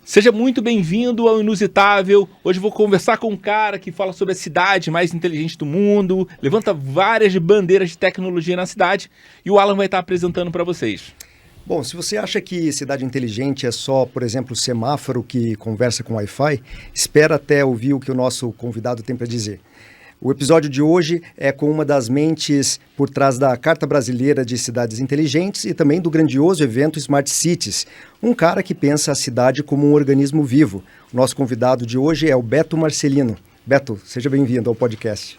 Seja muito bem-vindo ao Inusitável. Hoje eu vou conversar com um cara que fala sobre a cidade mais inteligente do mundo, levanta várias bandeiras de tecnologia na cidade e o Alan vai estar apresentando para vocês. Bom, se você acha que cidade inteligente é só, por exemplo, o semáforo que conversa com Wi-Fi, espera até ouvir o que o nosso convidado tem para dizer. O episódio de hoje é com uma das mentes por trás da Carta Brasileira de Cidades Inteligentes e também do grandioso evento Smart Cities, um cara que pensa a cidade como um organismo vivo. O nosso convidado de hoje é o Beto Marcelino. Beto, seja bem-vindo ao podcast.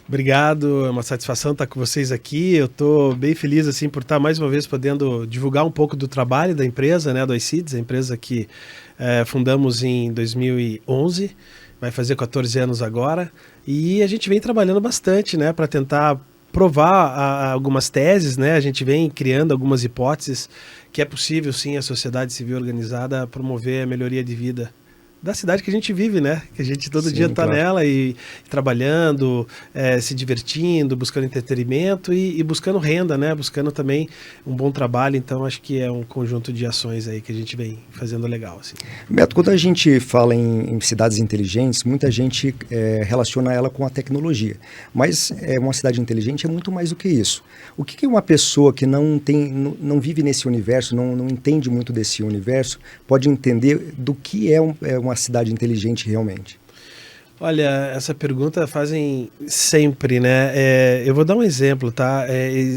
Obrigado, é uma satisfação estar com vocês aqui. Eu estou bem feliz assim, por estar mais uma vez podendo divulgar um pouco do trabalho da empresa, né, do iCities, a empresa que fundamos em 2011. Vai fazer 14 anos agora, e a gente vem trabalhando bastante, né, para tentar provar algumas teses, né, a gente vem criando algumas hipóteses que é possível sim a sociedade civil organizada promover a melhoria de vida da cidade que a gente vive, né? Que a gente todo dia está nela e trabalhando, se divertindo, buscando entretenimento e buscando renda, né? Buscando também um bom trabalho. Então, acho que é um conjunto de ações aí que a gente vem fazendo legal, assim. Beto, quando a gente fala em cidades inteligentes, muita gente relaciona ela com a tecnologia. Mas uma cidade inteligente é muito mais do que isso. O que uma pessoa que não vive nesse universo, não entende muito desse universo, pode entender do que é uma cidade inteligente realmente? Olha, essa pergunta fazem sempre, né? Eu vou dar um exemplo, tá?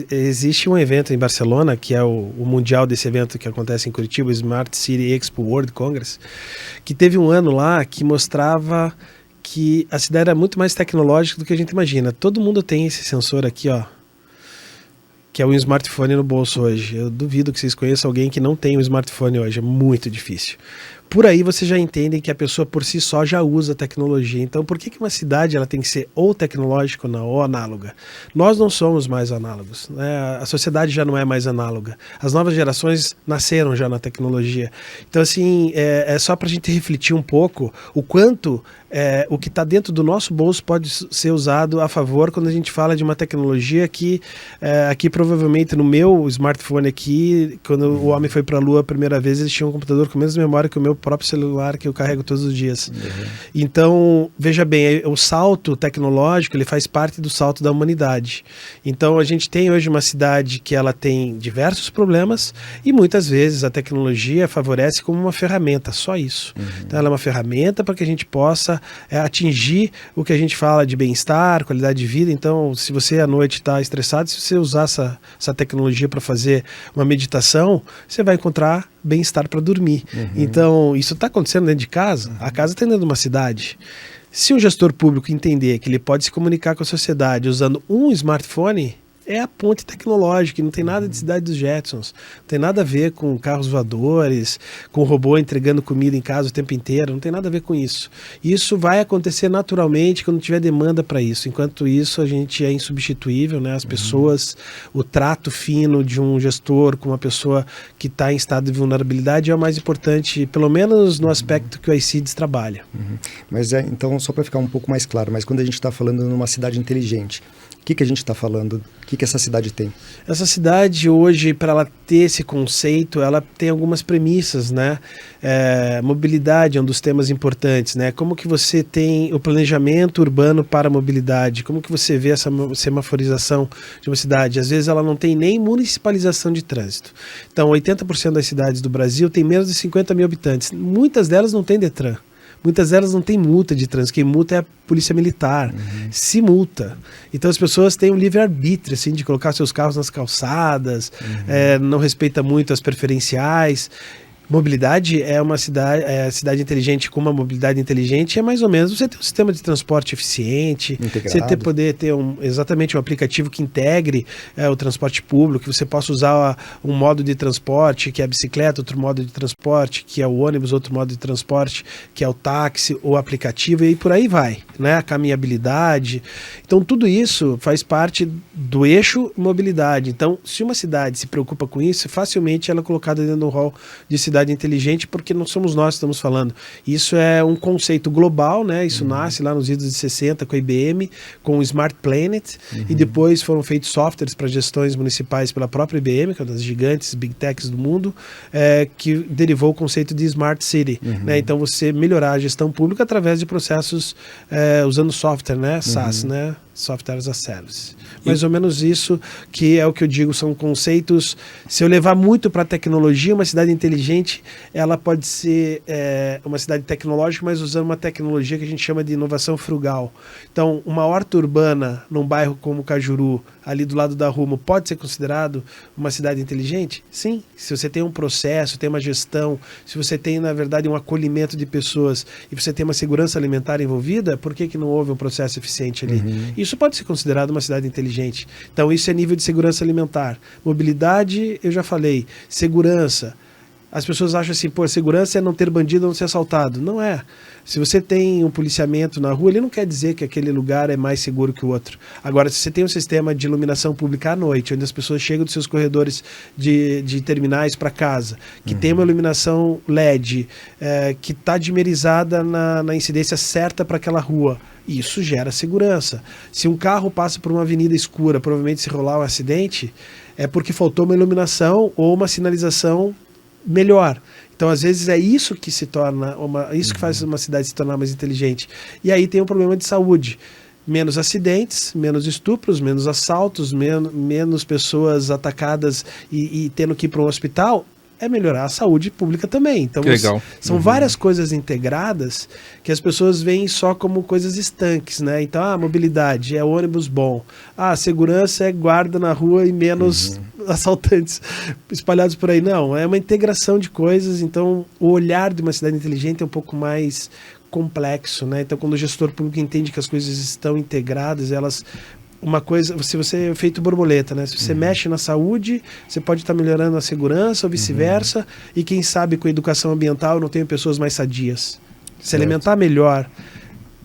Existe um evento em Barcelona, que é o mundial desse evento que acontece em Curitiba, o Smart City Expo World Congress, que teve um ano lá que mostrava que a cidade era muito mais tecnológica do que a gente imagina. Todo mundo tem esse sensor aqui, ó, que é um smartphone no bolso hoje. Eu duvido que vocês conheçam alguém que não tem um smartphone hoje, é muito difícil. Por aí vocês já entendem que a pessoa por si só já usa tecnologia. Então por que uma cidade ela tem que ser ou tecnológica ou análoga? Nós não somos mais análogos, né? A sociedade já não é mais análoga. As novas gerações nasceram já na tecnologia. Então assim, é só para a gente refletir um pouco o quanto o que está dentro do nosso bolso pode ser usado a favor quando a gente fala de uma tecnologia que aqui provavelmente no meu smartphone aqui, quando o homem foi para a Lua a primeira vez, eles tinham um computador com menos memória que o meu próprio celular que eu carrego todos os dias. Então, veja bem, o salto tecnológico ele faz parte do salto da humanidade. Então, a gente tem hoje uma cidade que ela tem diversos problemas e muitas vezes a tecnologia favorece como uma ferramenta, só isso. Então, ela é uma ferramenta para que a gente possa atingir o que a gente fala de bem-estar, qualidade de vida. Então, se você à noite está estressado, se você usar essa tecnologia para fazer uma meditação, você vai encontrar bem-estar para dormir. Então, isso está acontecendo dentro de casa, a casa está dentro de uma cidade. Se um gestor público entender que ele pode se comunicar com a sociedade usando um smartphone, é a ponte tecnológica, não tem nada de Cidade dos Jetsons, não tem nada a ver com carros voadores, com robô entregando comida em casa o tempo inteiro, não tem nada a ver com isso. Isso vai acontecer naturalmente quando tiver demanda para isso. Enquanto isso, a gente é insubstituível, né? As pessoas, o trato fino de um gestor com uma pessoa que está em estado de vulnerabilidade é o mais importante, pelo menos no aspecto que o iCities trabalha. Mas então, só para ficar um pouco mais claro, mas quando a gente está falando numa cidade inteligente, o que a gente está falando? O que essa cidade tem? Essa cidade hoje, para ela ter esse conceito, ela tem algumas premissas, né? Mobilidade é um dos temas importantes, né? Como que você tem o planejamento urbano para a mobilidade? Como que você vê essa semaforização de uma cidade? Às vezes ela não tem nem municipalização de trânsito. Então, 80% das cidades do Brasil tem menos de 50 mil habitantes. Muitas delas não têm Detran. Muitas delas não têm multa de trânsito, quem multa é a polícia militar, se multa. Então as pessoas têm um livre-arbítrio assim, de colocar seus carros nas calçadas, não respeita muito as preferenciais. Mobilidade é uma cidade inteligente com uma mobilidade inteligente, é mais ou menos você ter um sistema de transporte eficiente, integrado. você poder ter exatamente um aplicativo que integre o transporte público, que você possa usar um modo de transporte, que é a bicicleta, outro modo de transporte, que é o ônibus, outro modo de transporte, que é o táxi, o aplicativo, e por aí vai, né? A caminhabilidade. Então tudo isso faz parte do eixo mobilidade. Então, se uma cidade se preocupa com isso, facilmente ela é colocada dentro do rol de cidade cidade inteligente, porque não somos nós que estamos falando. Isso é um conceito global, né? Isso nasce lá nos idos de 60 com a IBM, com o Smart Planet, e depois foram feitos softwares para gestões municipais pela própria IBM, que é uma das gigantes Big Techs do mundo, que derivou o conceito de Smart City. Né? Então, você melhorar a gestão pública através de processos usando software, né? SaaS, né? Software as a Service. Mais ou menos isso que é o que eu digo, são conceitos. Se eu levar muito para a tecnologia, uma cidade inteligente, ela pode ser uma cidade tecnológica, mas usando uma tecnologia que a gente chama de inovação frugal. Então, uma horta urbana num bairro como Cajuru, ali do lado da Rumo, pode ser considerado uma cidade inteligente? Sim. Se você tem um processo, tem uma gestão, se você tem, na verdade, um acolhimento de pessoas e você tem uma segurança alimentar envolvida, por que não houve um processo eficiente ali? Isso pode ser considerado uma cidade inteligente. Então, isso é nível de segurança alimentar. Mobilidade, eu já falei. Segurança. As pessoas acham assim, pô, segurança é não ter bandido, não ser assaltado. Não é. Se você tem um policiamento na rua, ele não quer dizer que aquele lugar é mais seguro que o outro. Agora, se você tem um sistema de iluminação pública à noite, onde as pessoas chegam dos seus corredores de terminais para casa, que tem uma iluminação LED, que está dimerizada na incidência certa para aquela rua, isso gera segurança. Se um carro passa por uma avenida escura, provavelmente se rolar um acidente, é porque faltou uma iluminação ou uma sinalização melhor. Então, às vezes, é isso que se torna isso que faz uma cidade se tornar mais inteligente. E aí tem um problema de saúde. Menos acidentes, menos estupros, menos assaltos, menos pessoas atacadas e tendo que ir para um hospital. É melhorar a saúde pública também. Então, legal. São várias coisas integradas que as pessoas veem só como coisas estanques, né? Então, mobilidade é ônibus bom. Segurança é guarda na rua e menos assaltantes espalhados por aí. Não, é uma integração de coisas. Então, o olhar de uma cidade inteligente é um pouco mais complexo, né? Então, quando o gestor público entende que as coisas estão integradas, uma coisa, se você é feito borboleta, né? Se você mexe na saúde, você pode estar melhorando a segurança ou vice-versa, e quem sabe com a educação ambiental não tem pessoas mais sadias. Se alimentar melhor,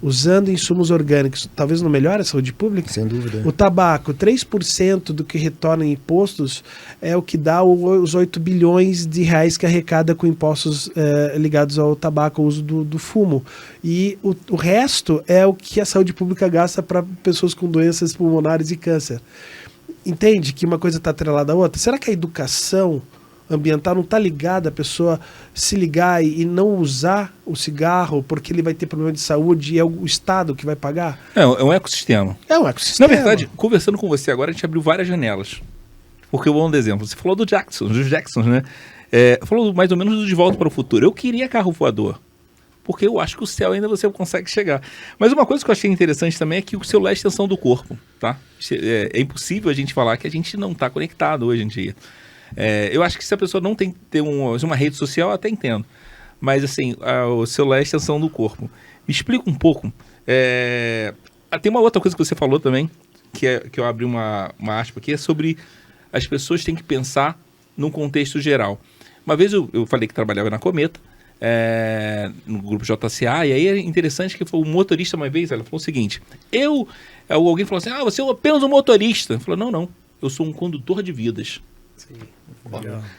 usando insumos orgânicos, talvez não melhore a saúde pública? Sem dúvida. O tabaco, 3% do que retorna em impostos é o que dá os 8 bilhões de reais que arrecada com impostos ligados ao tabaco, ao uso do fumo. E o resto é o que a saúde pública gasta para pessoas com doenças pulmonares e câncer. Entende que uma coisa está atrelada à outra? Será que a educação ambiental não está ligada a pessoa se ligar e não usar o cigarro porque ele vai ter problema de saúde e é o Estado que vai pagar? É um ecossistema. É um ecossistema. Na verdade, conversando com você agora, a gente abriu várias janelas. Porque eu vou dar um exemplo. Você falou dos Jacksons, né? Falou mais ou menos do De Volta para o Futuro. Eu queria carro voador, porque eu acho que o céu ainda você consegue chegar. Mas uma coisa que eu achei interessante também é que o celular é a extensão do corpo, tá? É impossível a gente falar que a gente não está conectado hoje em dia. Eu acho que se a pessoa não tem que ter uma rede social, eu até entendo. Mas assim, o celular é a extensão do corpo. Me explica um pouco. Tem uma outra coisa que você falou também, que eu abri uma aspa aqui, é sobre as pessoas têm que pensar num contexto geral. Uma vez eu falei que trabalhava na Cometa, no grupo JCA, e aí é interessante que foi um motorista uma vez, ela falou o seguinte, alguém falou assim, você é apenas um motorista. Eu falei, não, eu sou um condutor de vidas. Sim.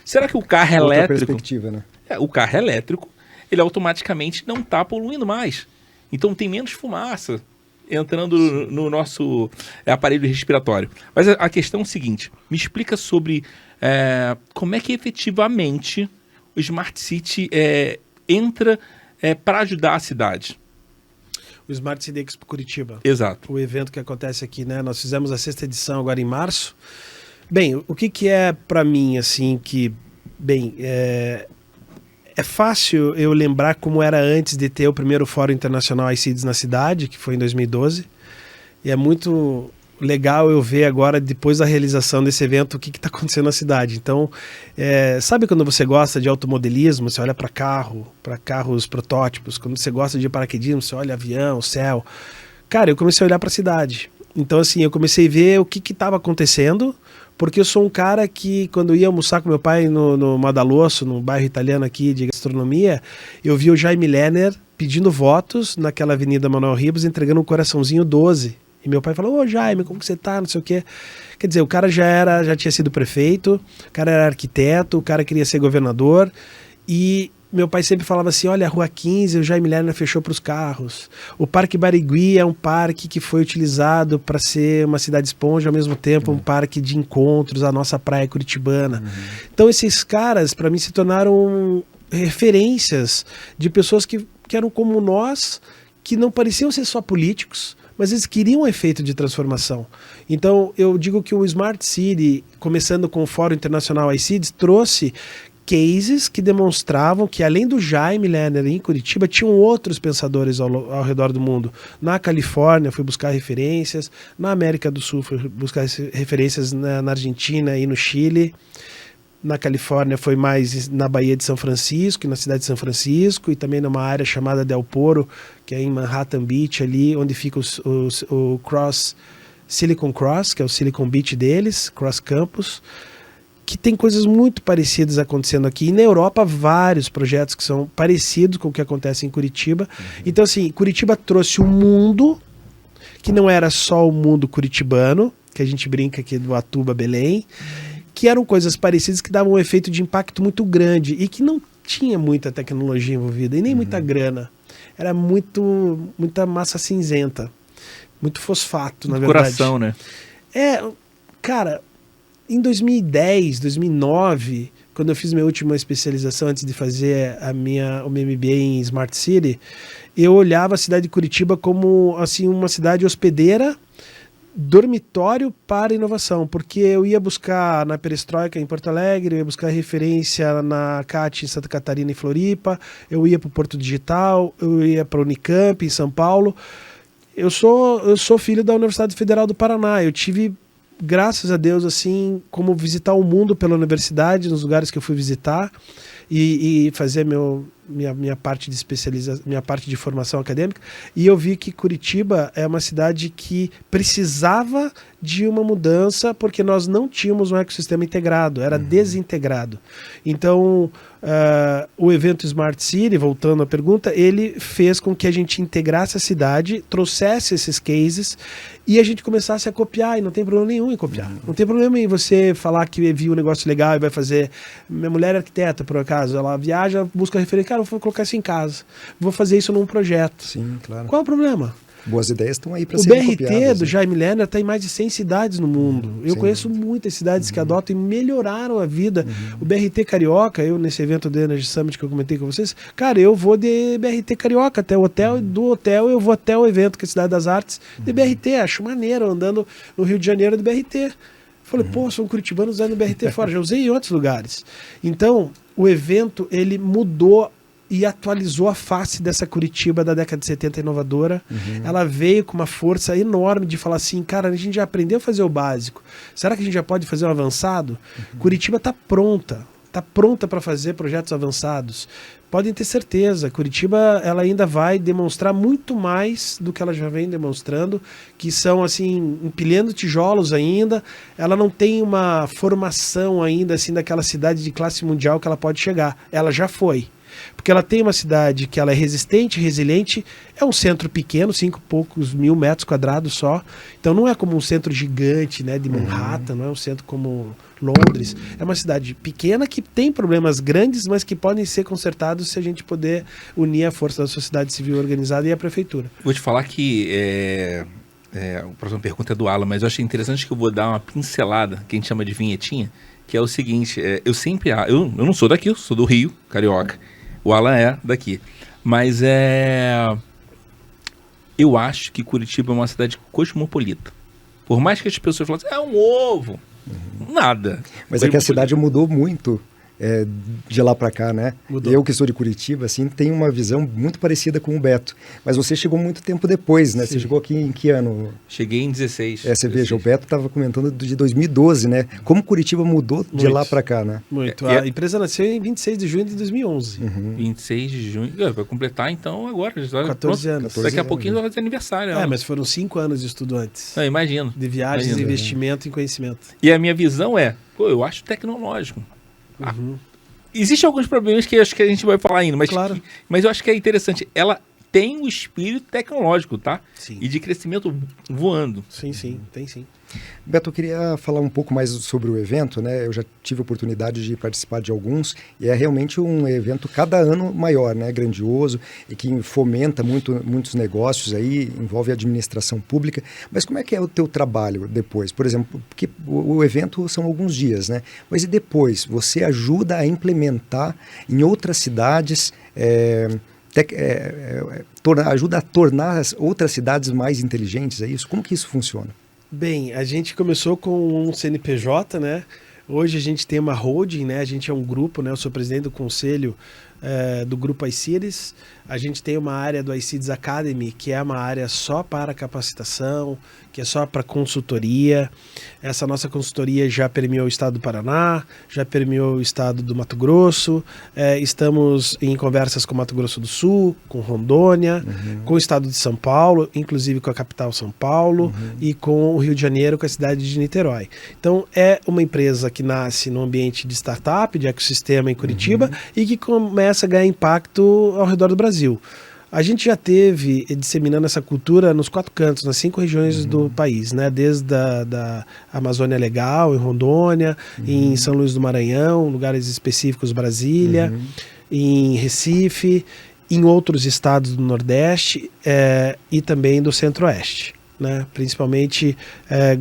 Será que o carro Outra elétrico... perspectiva, né? O carro elétrico, ele automaticamente não está poluindo mais. Então tem menos fumaça entrando no nosso aparelho respiratório. Mas a questão é o seguinte, me explica sobre como é que efetivamente o Smart City entra para ajudar a cidade. O Smart City Expo Curitiba. Exato. O evento que acontece aqui, né? Nós fizemos a 6ª edição agora em março. Bem, o que é para mim, assim, que... Bem, é fácil eu lembrar como era antes de ter o primeiro Fórum Internacional iCities na cidade, que foi em 2012. E é muito legal eu ver agora, depois da realização desse evento, o que está acontecendo na cidade. Então, sabe quando você gosta de automodelismo, você olha para carros protótipos. Quando você gosta de paraquedismo, você olha avião, céu. Cara, eu comecei a olhar para a cidade. Então, assim, eu comecei a ver o que estava acontecendo, porque eu sou um cara que, quando eu ia almoçar com meu pai no Madalosso, no bairro italiano aqui de gastronomia, eu vi o Jaime Lerner pedindo votos naquela Avenida Manuel Ribas, entregando um coraçãozinho 12. E meu pai falou, Jaime, como que você tá, não sei o quê. Quer dizer, o cara já tinha sido prefeito, o cara era arquiteto, o cara queria ser governador, E meu pai sempre falava assim, olha, a Rua 15, o Jaime Lerner fechou para os carros. O Parque Barigui é um parque que foi utilizado para ser uma cidade esponja, ao mesmo tempo um parque de encontros, a nossa praia curitibana. Então esses caras, para mim, se tornaram referências de pessoas que eram como nós, que não pareciam ser só políticos, mas eles queriam um efeito de transformação. Então eu digo que o Smart City, começando com o Fórum Internacional iCities, trouxe cases que demonstravam que, além do Jaime Lerner em Curitiba, tinham outros pensadores ao redor do mundo. Na Califórnia, fui buscar referências. Na América do Sul, fui buscar referências na Argentina e no Chile. Na Califórnia, foi mais na Baía de São Francisco, na cidade de São Francisco, e também numa área chamada Del Poro, que é em Manhattan Beach, ali onde fica o Silicon Cross, que é o Silicon Beach deles, Cross Campus, que tem coisas muito parecidas acontecendo aqui. E na Europa, vários projetos que são parecidos com o que acontece em Curitiba. Então, assim, Curitiba trouxe um mundo que não era só o mundo curitibano, que a gente brinca aqui do Atuba, Belém, que eram coisas parecidas que davam um efeito de impacto muito grande e que não tinha muita tecnologia envolvida e nem muita grana. Era muita massa cinzenta, muito fosfato, na verdade. Coração, né? Cara... Em 2010, 2009, quando eu fiz minha última especialização antes de fazer o meu MBA em Smart City, eu olhava a cidade de Curitiba como assim, uma cidade hospedeira, dormitório para inovação, porque eu ia buscar na Perestroika em Porto Alegre, eu ia buscar referência na CAT em Santa Catarina e Floripa, eu ia para o Porto Digital, eu ia para a Unicamp em São Paulo. Eu sou filho da Universidade Federal do Paraná, eu tive... graças a Deus, assim, como visitar o mundo pela universidade, nos lugares que eu fui visitar e fazer minha parte de especialização, minha parte de formação acadêmica, e eu vi que Curitiba é uma cidade que precisava de uma mudança porque nós não tínhamos um ecossistema integrado, era desintegrado. Então, o evento Smart City, voltando à pergunta, ele fez com que a gente integrasse a cidade, trouxesse esses cases e a gente começasse a copiar, e não tem problema nenhum em copiar. Não tem problema em você falar que viu um negócio legal e vai fazer. Minha mulher é arquiteta, por acaso, ela viaja, busca referência, cara, eu vou colocar isso em casa, vou fazer isso num projeto. Sim, claro. Qual é o problema? Boas ideias estão aí para O serem BRT copiadas, do né? Jaime Lerner está em mais de 100 cidades no mundo. Eu conheço muitas cidades que adotam e melhoraram a vida. O BRT Carioca, eu nesse evento do Energy Summit que eu comentei com vocês, cara, eu vou de BRT Carioca até o hotel, e do hotel eu vou até o evento, que é a Cidade das Artes, de BRT. Acho maneiro, andando no Rio de Janeiro de BRT. Falei, pô, sou um curitibano usando BRT fora. Já usei em outros lugares. Então, o evento, ele mudou e atualizou a face dessa Curitiba da década de 70 inovadora. Ela veio com uma força enorme de falar assim, cara, a gente já aprendeu a fazer o básico. Será que a gente já pode fazer um avançado? Curitiba está pronta para fazer projetos avançados. Podem ter certeza, Curitiba ela ainda vai demonstrar muito mais do que ela já vem demonstrando, que são assim, empilhando tijolos ainda. Ela não tem uma formação ainda assim daquela cidade de classe mundial que ela pode chegar. Ela já foi. Porque ela tem uma cidade que ela é resistente, resiliente, é um centro pequeno, 5 e poucos mil metros quadrados só. Então não é como um centro gigante, né, de Manhattan, não é um centro como Londres. É uma cidade pequena que tem problemas grandes, mas que podem ser consertados se a gente puder unir a força da sociedade civil organizada e a prefeitura. Vou te falar que a próxima pergunta é do Alan, mas eu achei interessante que eu vou dar uma pincelada, que a gente chama de vinhetinha, que é o seguinte, eu não sou daqui, eu sou do Rio, carioca. O Alan é daqui. Mas eu acho que Curitiba é uma cidade cosmopolita. Por mais que as pessoas falem assim, é um ovo. Nada. Mas é que a cidade mudou muito de lá para cá, né? Mudou. Eu que sou de Curitiba, assim, tenho uma visão muito parecida com o Beto. Mas você chegou muito tempo depois, né? Sim. Você chegou aqui em que ano? Cheguei em 16. Você veja, o Beto estava comentando de 2012, né? Como Curitiba mudou de lá para cá, né? Muito. A empresa nasceu em 26 de junho de 2011. 26 de junho. Vai completar então agora. 14 anos. Daqui a pouquinho vai fazer aniversário. Mas foram 5 anos de estudo antes. Imagino. De viagens, investimento em conhecimento. E a minha visão eu acho tecnológico. Existem alguns problemas que acho que a gente vai falar ainda, mas, claro. mas eu acho que é interessante. Ela tem o espírito tecnológico, tá? Sim. E de crescimento voando. Sim, sim, tem sim. Beto, eu queria falar um pouco mais sobre o evento, né? Eu já tive a oportunidade de participar de alguns e é realmente um evento cada ano maior, né? Grandioso e que fomenta muitos negócios aí, envolve a administração pública. Mas como é que é o teu trabalho depois? Por exemplo, porque o evento são alguns dias, né? Mas e depois? Você ajuda a implementar em outras cidades, ajuda a tornar as outras cidades mais inteligentes, é isso? Como que isso funciona? Bem, a gente começou com um CNPJ, né? Hoje a gente tem uma holding, né? A gente é um grupo, né? Eu sou presidente do conselho do grupo iCities. A gente tem uma área do iCities Academy, que é uma área só para capacitação, que é só para consultoria. Essa nossa consultoria já permeou o estado do Paraná, já permeou o estado do Mato Grosso. Estamos em conversas com o Mato Grosso do Sul, com Rondônia, com o estado de São Paulo, inclusive com a capital São Paulo, e com o Rio de Janeiro, com a cidade de Niterói. Então, é uma empresa que nasce no ambiente de startup, de ecossistema em Curitiba, e que começa a ganhar impacto ao redor do Brasil. A gente já teve disseminando essa cultura nos 4 cantos, nas 5 regiões do país, né? Desde da Amazônia Legal, em Rondônia, em São Luís do Maranhão, lugares específicos, Brasília, em Recife, em outros estados do Nordeste e também do Centro-Oeste. Né? Principalmente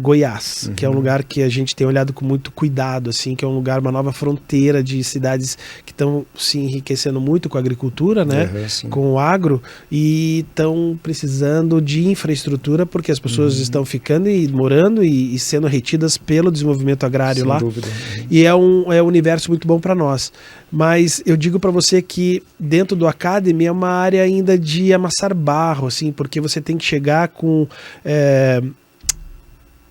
Goiás, que é um lugar que a gente tem olhado com muito cuidado, assim, que é um lugar, uma nova fronteira de cidades que estão se enriquecendo muito com a agricultura, né? Com o agro, e estão precisando de infraestrutura porque as pessoas estão ficando e morando e sendo retidas pelo desenvolvimento agrário. Sem lá. Dúvida. E é um universo muito bom para nós. Mas eu digo para você que dentro do Academy é uma área ainda de amassar barro, assim, porque você tem que chegar com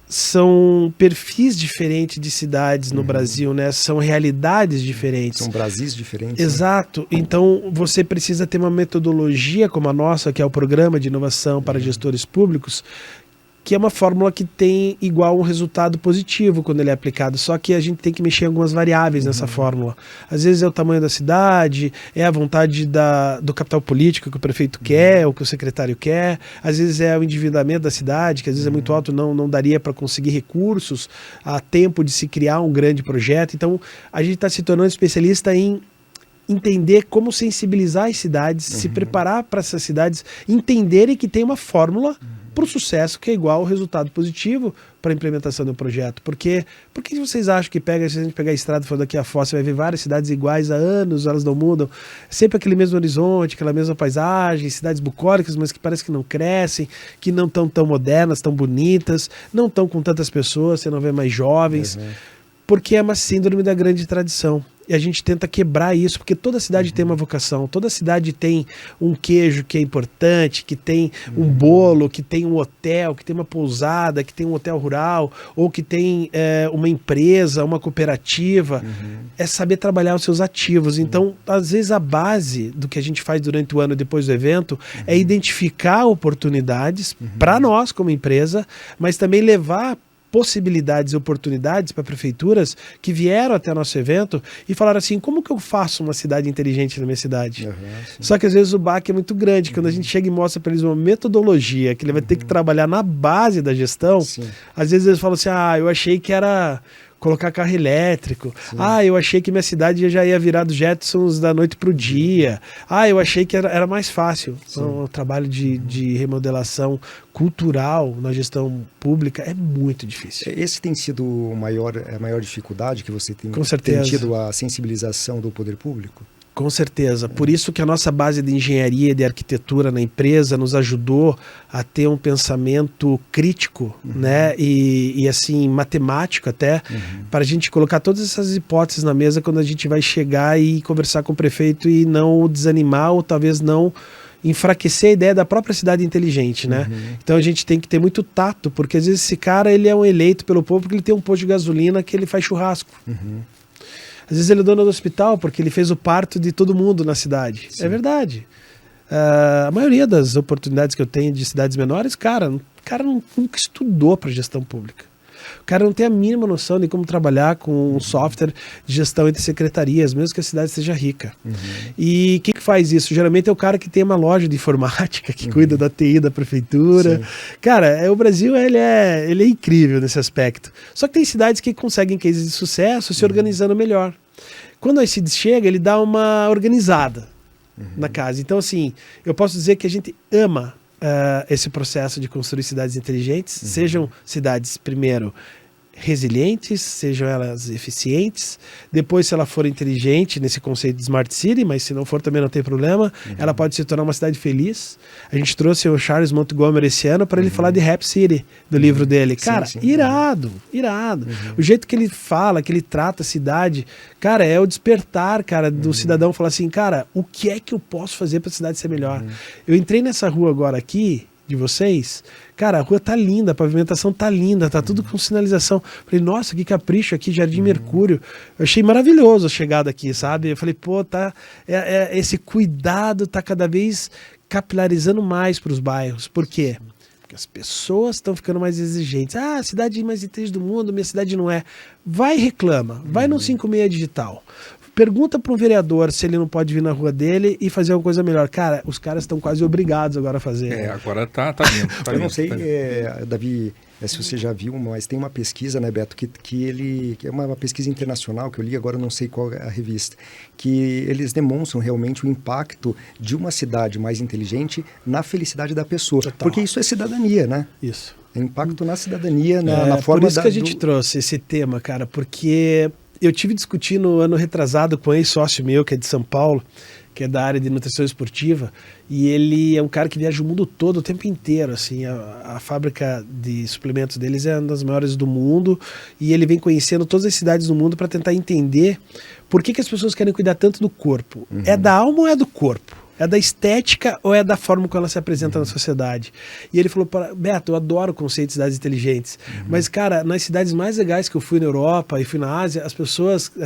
são perfis diferentes de cidades no Brasil, né? São realidades diferentes. São Brasis diferentes. Exato. Né? Então, você precisa ter uma metodologia como a nossa, que é o Programa de Inovação para Gestores Públicos, que é uma fórmula que tem igual um resultado positivo quando ele é aplicado, só que a gente tem que mexer em algumas variáveis nessa fórmula. Às vezes é o tamanho da cidade, é a vontade do capital político que o prefeito quer, ou que o secretário quer, às vezes é o endividamento da cidade, que às vezes é muito alto, não daria para conseguir recursos a tempo de se criar um grande projeto. Então, a gente está se tornando especialista em entender como sensibilizar as cidades, se preparar para essas cidades entenderem que tem uma fórmula para o sucesso que é igual ao resultado positivo para a implementação do projeto. Por que vocês acham que se a gente pegar a estrada e for daqui a Foz, você vai ver várias cidades iguais há anos, elas não mudam, sempre aquele mesmo horizonte, aquela mesma paisagem, cidades bucólicas, mas que parece que não crescem, que não estão tão modernas, tão bonitas, não estão com tantas pessoas, você não vê mais jovens, porque é uma síndrome da grande tradição. E a gente tenta quebrar isso, porque toda cidade tem uma vocação, toda cidade tem um queijo que é importante, que tem um bolo, que tem um hotel, que tem uma pousada, que tem um hotel rural, ou que tem uma empresa, uma cooperativa. É saber trabalhar os seus ativos. Então, às vezes, a base do que a gente faz durante o ano depois do evento é identificar oportunidades para nós como empresa, mas também levar possibilidades e oportunidades para prefeituras que vieram até nosso evento e falaram assim, como que eu faço uma cidade inteligente na minha cidade? Só que às vezes o baque é muito grande, quando a gente chega e mostra para eles uma metodologia que ele vai ter que trabalhar na base da gestão, às vezes eles falam assim, eu achei que era colocar carro elétrico, eu achei que minha cidade já ia virar dos Jetsons da noite para o dia, eu achei que era mais fácil. Então, o trabalho de remodelação cultural na gestão pública é muito difícil. Esse tem sido a maior dificuldade que você tem tido, a sensibilização do poder público? Com certeza. Por isso que a nossa base de engenharia e de arquitetura na empresa nos ajudou a ter um pensamento crítico, né? E assim, matemático até, para a gente colocar todas essas hipóteses na mesa quando a gente vai chegar e conversar com o prefeito e não o desanimar ou talvez não enfraquecer a ideia da própria cidade inteligente, né? Então a gente tem que ter muito tato, porque às vezes esse cara ele é um eleito pelo povo porque ele tem um posto de gasolina que ele faz churrasco. Às vezes ele é dono do hospital porque ele fez o parto de todo mundo na cidade. É verdade. A maioria das oportunidades que eu tenho de cidades menores, o cara nunca estudou para gestão pública. O cara não tem a mínima noção de como trabalhar com um software de gestão entre secretarias, mesmo que a cidade seja rica. E quem que faz isso? Geralmente é o cara que tem uma loja de informática, que cuida da TI da prefeitura. Sim. Cara, o Brasil ele é incrível nesse aspecto. Só que tem cidades que conseguem cases de sucesso se organizando melhor. Quando a ICIDS chega, ele dá uma organizada na casa. Então, assim, eu posso dizer que a gente ama esse processo de construir cidades inteligentes, sejam cidades, primeiro, resilientes, sejam elas eficientes, depois se ela for inteligente nesse conceito de Smart City, mas se não for também não tem problema, ela pode se tornar uma cidade feliz. A gente trouxe o Charles Montgomery esse ano para ele falar de Happy City, do livro dele. Cara, sim. Irado. O jeito que ele fala, que ele trata a cidade, cara, é o despertar, cara, do cidadão falar assim, cara, o que é que eu posso fazer para a cidade ser melhor? Eu entrei nessa rua agora aqui, de vocês, cara, a rua tá linda, a pavimentação tá linda, tá tudo com sinalização. Falei, nossa, que capricho aqui, Jardim Mercúrio. Eu achei maravilhoso a chegada aqui, sabe? Eu falei, pô, tá, esse cuidado tá cada vez capilarizando mais para os bairros. Por quê? Porque as pessoas estão ficando mais exigentes. Ah, a cidade mais inteligente do mundo, minha cidade não é. Vai e reclama, vai no 56 digital. Pergunta para um vereador se ele não pode vir na rua dele e fazer alguma coisa melhor. Cara, os caras estão quase obrigados agora a fazer. Agora tá vindo. Eu não sei, Davi, se você já viu, mas tem uma pesquisa, né, Beto, que é uma pesquisa internacional que eu li, agora eu não sei qual é a revista, que eles demonstram realmente o impacto de uma cidade mais inteligente na felicidade da pessoa. Total. Porque isso é cidadania, né? Isso. É impacto na cidadania, na forma... Por isso que a gente trouxe esse tema, cara, porque... Eu tive discutindo ano retrasado com um ex-sócio meu, que é de São Paulo, que é da área de nutrição esportiva, e ele é um cara que viaja o mundo todo o tempo inteiro, assim, a fábrica de suplementos deles é uma das maiores do mundo, e ele vem conhecendo todas as cidades do mundo para tentar entender por que as pessoas querem cuidar tanto do corpo. É da alma ou é do corpo? É da estética ou é da forma como ela se apresenta na sociedade? E ele falou, Beto, eu adoro o conceito de cidades inteligentes, mas, cara, nas cidades mais legais que eu fui na Europa e fui na Ásia, as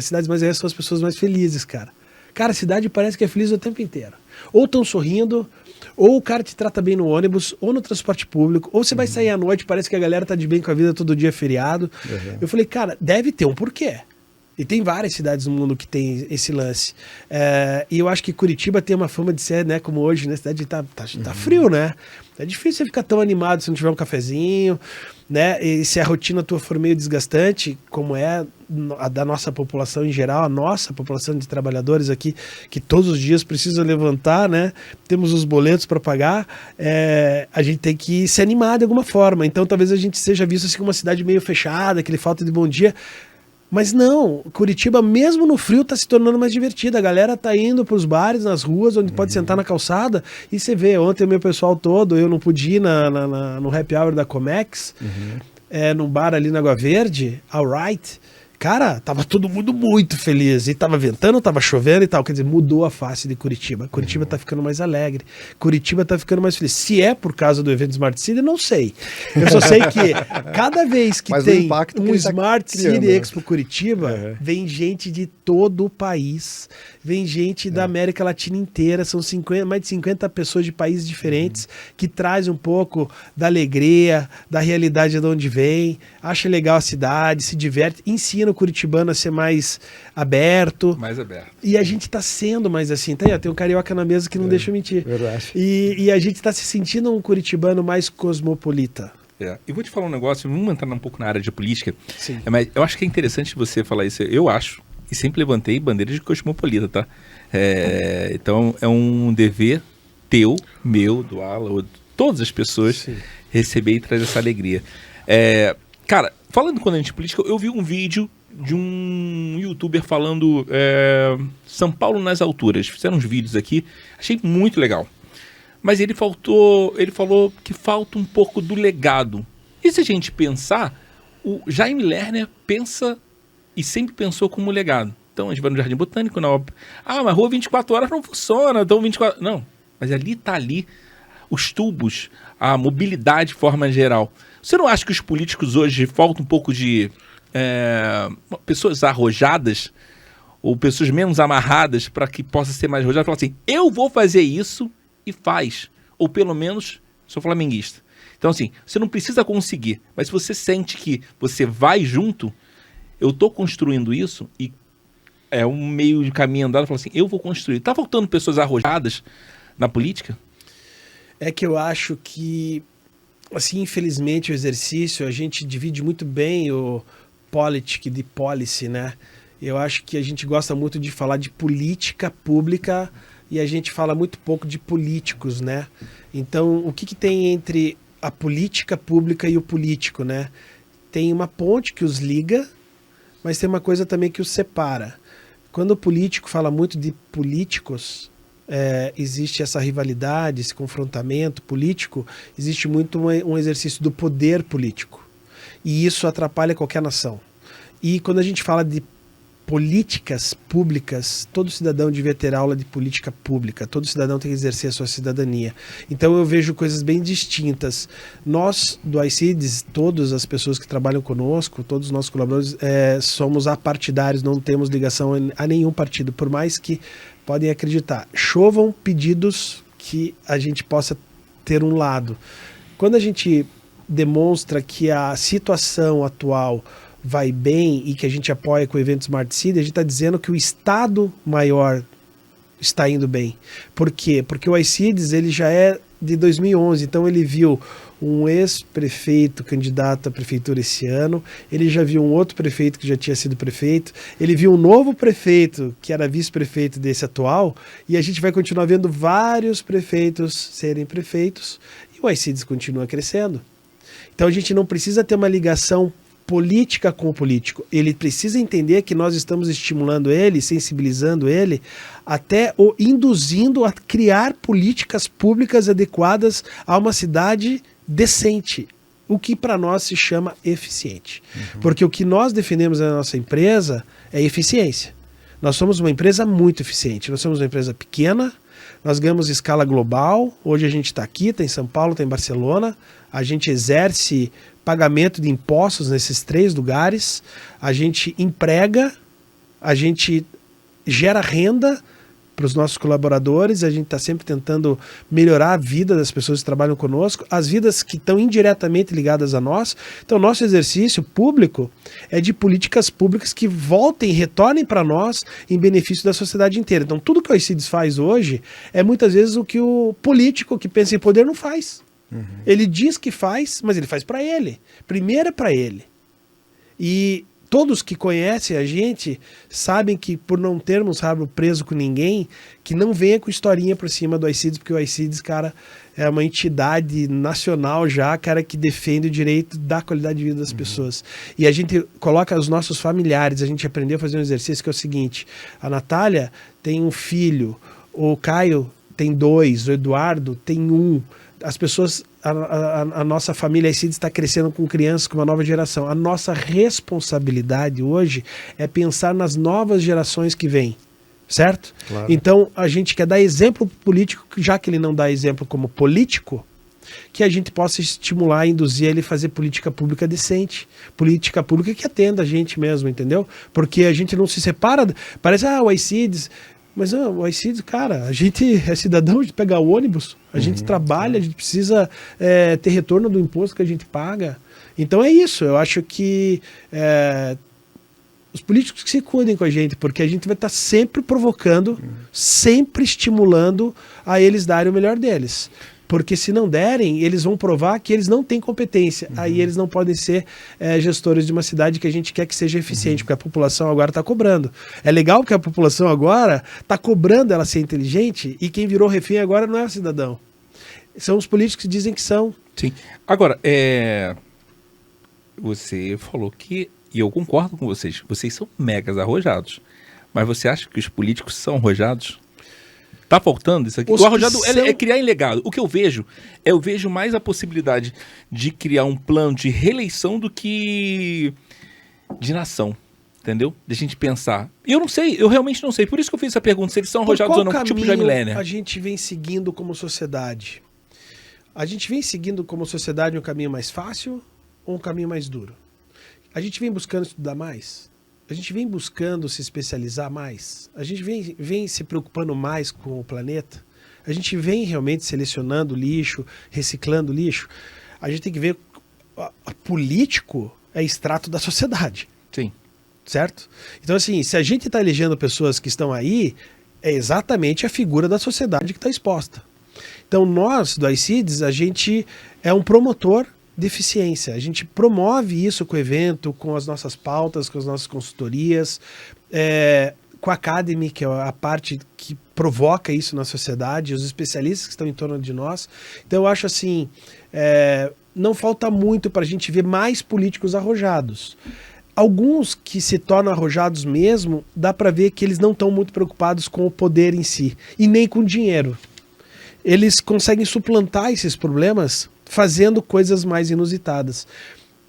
cidades mais legais são as pessoas mais felizes, cara. Cara, a cidade parece que é feliz o tempo inteiro. Ou estão sorrindo, ou o cara te trata bem no ônibus, ou no transporte público, ou você vai sair à noite, parece que a galera tá de bem com a vida, todo dia é feriado. Eu falei, cara, deve ter um porquê. E tem várias cidades no mundo que tem esse lance. E eu acho que Curitiba tem uma fama de ser, né, como hoje, né, a cidade tá frio, né? É difícil você ficar tão animado se não tiver um cafezinho, né? E se a rotina tua for meio desgastante, como é a da nossa população em geral, a nossa população de trabalhadores aqui, que todos os dias precisa levantar, né? Temos os boletos para pagar, a gente tem que se animar de alguma forma. Então talvez a gente seja visto assim como uma cidade meio fechada, aquele falta de bom dia. Mas não, Curitiba, mesmo no frio, tá se tornando mais divertida. A galera tá indo pros bares, nas ruas, onde pode sentar na calçada. E você vê, ontem o meu pessoal todo, eu não pude ir no happy hour da Comex, num bar ali na Água Verde, Alright. Cara, tava todo mundo muito feliz. E tava ventando, tava chovendo e tal. Quer dizer, mudou a face de Curitiba. Curitiba tá ficando mais alegre. Curitiba tá ficando mais feliz. Se é por causa do evento Smart City, não sei. Eu só sei que cada vez que tem um Smart City Expo Curitiba, vem gente de todo o país. Vem gente da América Latina inteira. São mais de 50 pessoas de países diferentes que trazem um pouco da alegria, da realidade de onde vem. Acha legal a cidade, se diverte, ensina o curitibano a ser mais aberto. Mais aberto. E a gente tá sendo mais assim. Tem um carioca na mesa que não deixa eu mentir. Verdade. E a gente tá se sentindo um curitibano mais cosmopolita. E vou te falar um negócio, vamos entrar um pouco na área de política. Sim. Mas eu acho que é interessante você falar isso. Eu acho, e sempre levantei bandeiras de cosmopolita, tá? Então é um dever teu, meu, do Alan, de todas as pessoas, receber e trazer essa alegria. Cara, falando quando a gente política, eu vi um vídeo de um youtuber falando São Paulo nas alturas. Fizeram uns vídeos aqui, achei muito legal. Mas ele falou que falta um pouco do legado. E se a gente pensar, o Jaime Lerner pensa e sempre pensou como legado. Então a gente vai no Jardim Botânico, mas a rua 24 horas não funciona, então 24... Não, mas ali os tubos, a mobilidade de forma geral. Você não acha que os políticos hoje faltam um pouco de pessoas arrojadas ou pessoas menos amarradas para que possa ser mais arrojado? Falar assim, eu vou fazer isso e faz. Ou pelo menos, sou flamenguista. Então, assim, você não precisa conseguir, mas se você sente que você vai junto, eu estou construindo isso e é um meio de caminho andado, falo assim, eu vou construir. Tá faltando pessoas arrojadas na política? É que eu acho que, assim, infelizmente, o exercício, a gente divide muito bem o politic de policy, né? Eu acho que a gente gosta muito de falar de política pública e a gente fala muito pouco de políticos, né? Então, o que tem entre a política pública e o político, né? Tem uma ponte que os liga, mas tem uma coisa também que os separa. Quando o político fala muito de políticos, existe essa rivalidade, esse confrontamento político, existe muito um exercício do poder político. E isso atrapalha qualquer nação. E quando a gente fala de políticas públicas, todo cidadão devia ter aula de política pública, todo cidadão tem que exercer a sua cidadania. Então eu vejo coisas bem distintas. Nós, do iCids, todas as pessoas que trabalham conosco, todos os nossos colaboradores, somos apartidários, não temos ligação a nenhum partido, por mais que podem acreditar. Chovam pedidos que a gente possa ter um lado. Quando a gente demonstra que a situação atual vai bem e que a gente apoia com o evento Smart City, a gente está dizendo que o Estado maior está indo bem. Por quê? Porque o iCids, ele já é de 2011, então ele viu um ex-prefeito candidato à prefeitura esse ano, ele já viu um outro prefeito que já tinha sido prefeito, ele viu um novo prefeito que era vice-prefeito desse atual, e a gente vai continuar vendo vários prefeitos serem prefeitos, e o iCids continua crescendo. Então a gente não precisa ter uma ligação política com o político. Ele precisa entender que nós estamos estimulando ele, sensibilizando ele, até o induzindo a criar políticas públicas adequadas a uma cidade decente, o que para nós se chama eficiente. Porque o que nós defendemos na nossa empresa é eficiência. Nós somos uma empresa muito eficiente, nós somos uma empresa pequena, nós ganhamos escala global, hoje a gente está aqui, está em São Paulo, está em Barcelona, a gente exerce pagamento de impostos nesses 3 lugares, a gente emprega, a gente gera renda para os nossos colaboradores, a gente está sempre tentando melhorar a vida das pessoas que trabalham conosco, as vidas que estão indiretamente ligadas a nós. Então, nosso exercício público é de políticas públicas que voltem e retornem para nós em benefício da sociedade inteira. Então, tudo que o iCids faz hoje é muitas vezes o que o político que pensa em poder não faz. Ele diz que faz, mas ele faz para ele. Primeiro é para ele. E todos que conhecem a gente sabem que por não termos rabo preso com ninguém, que não venha com historinha por cima do iCids, porque o iCids, cara, é uma entidade nacional já, cara, que defende o direito da qualidade de vida das pessoas. E a gente coloca os nossos familiares, a gente aprendeu a fazer um exercício que é o seguinte: a Natália tem um filho, o Caio tem 2, o Eduardo tem 1. As pessoas, a nossa família iCids está crescendo com crianças, com uma nova geração. A nossa responsabilidade hoje é pensar nas novas gerações que vêm, certo? Claro. Então, a gente quer dar exemplo pro político, já que ele não dá exemplo como político, que a gente possa estimular, induzir ele a fazer política pública decente. Política pública que atenda a gente mesmo, entendeu? Porque a gente não se separa, parece, o iCids... Mas o iCids, cara, a gente é cidadão, a gente pega ônibus, a gente trabalha, a gente precisa ter retorno do imposto que a gente paga. Então é isso, eu acho que os políticos que se cuidem com a gente, porque a gente vai estar sempre provocando, sempre estimulando a eles darem o melhor deles. Porque se não derem, eles vão provar que eles não têm competência. Aí eles não podem ser gestores de uma cidade que a gente quer que seja eficiente, porque a população agora está cobrando. É legal que a população agora está cobrando ela ser inteligente, e quem virou refém agora não é o cidadão. São os políticos que dizem que são. Sim. Agora, você falou que, e eu concordo com vocês são megas arrojados. Mas você acha que os políticos são arrojados? Tá faltando isso aqui? O arrojado é criar em legado. O que eu vejo mais a possibilidade de criar um plano de reeleição do que de nação. Entendeu? De a gente pensar. E eu não sei, eu realmente não sei. Por isso que eu fiz essa pergunta, se eles são arrojados ou não, tipo Jaime Lerner. A gente vem seguindo como sociedade? A gente vem seguindo como sociedade um caminho mais fácil ou um caminho mais duro? A gente vem buscando estudar mais? A gente vem buscando se especializar mais? A gente vem se preocupando mais com o planeta? A gente vem realmente selecionando lixo, reciclando lixo? a gente tem que ver, a político é extrato da sociedade. Sim. Certo? Então, assim, se a gente está elegendo pessoas que estão aí, é exatamente a figura da sociedade que está exposta. Então, nós, do iCids, a gente é um promotor de eficiência. A gente promove isso com o evento, com as nossas pautas, com as nossas consultorias, com a Academy, que é a parte que provoca isso na sociedade, os especialistas que estão em torno de nós. Então, eu acho assim, não falta muito para a gente ver mais políticos arrojados. Alguns que se tornam arrojados mesmo, dá para ver que eles não estão muito preocupados com o poder em si, e nem com o dinheiro. Eles conseguem suplantar esses problemas fazendo coisas mais inusitadas.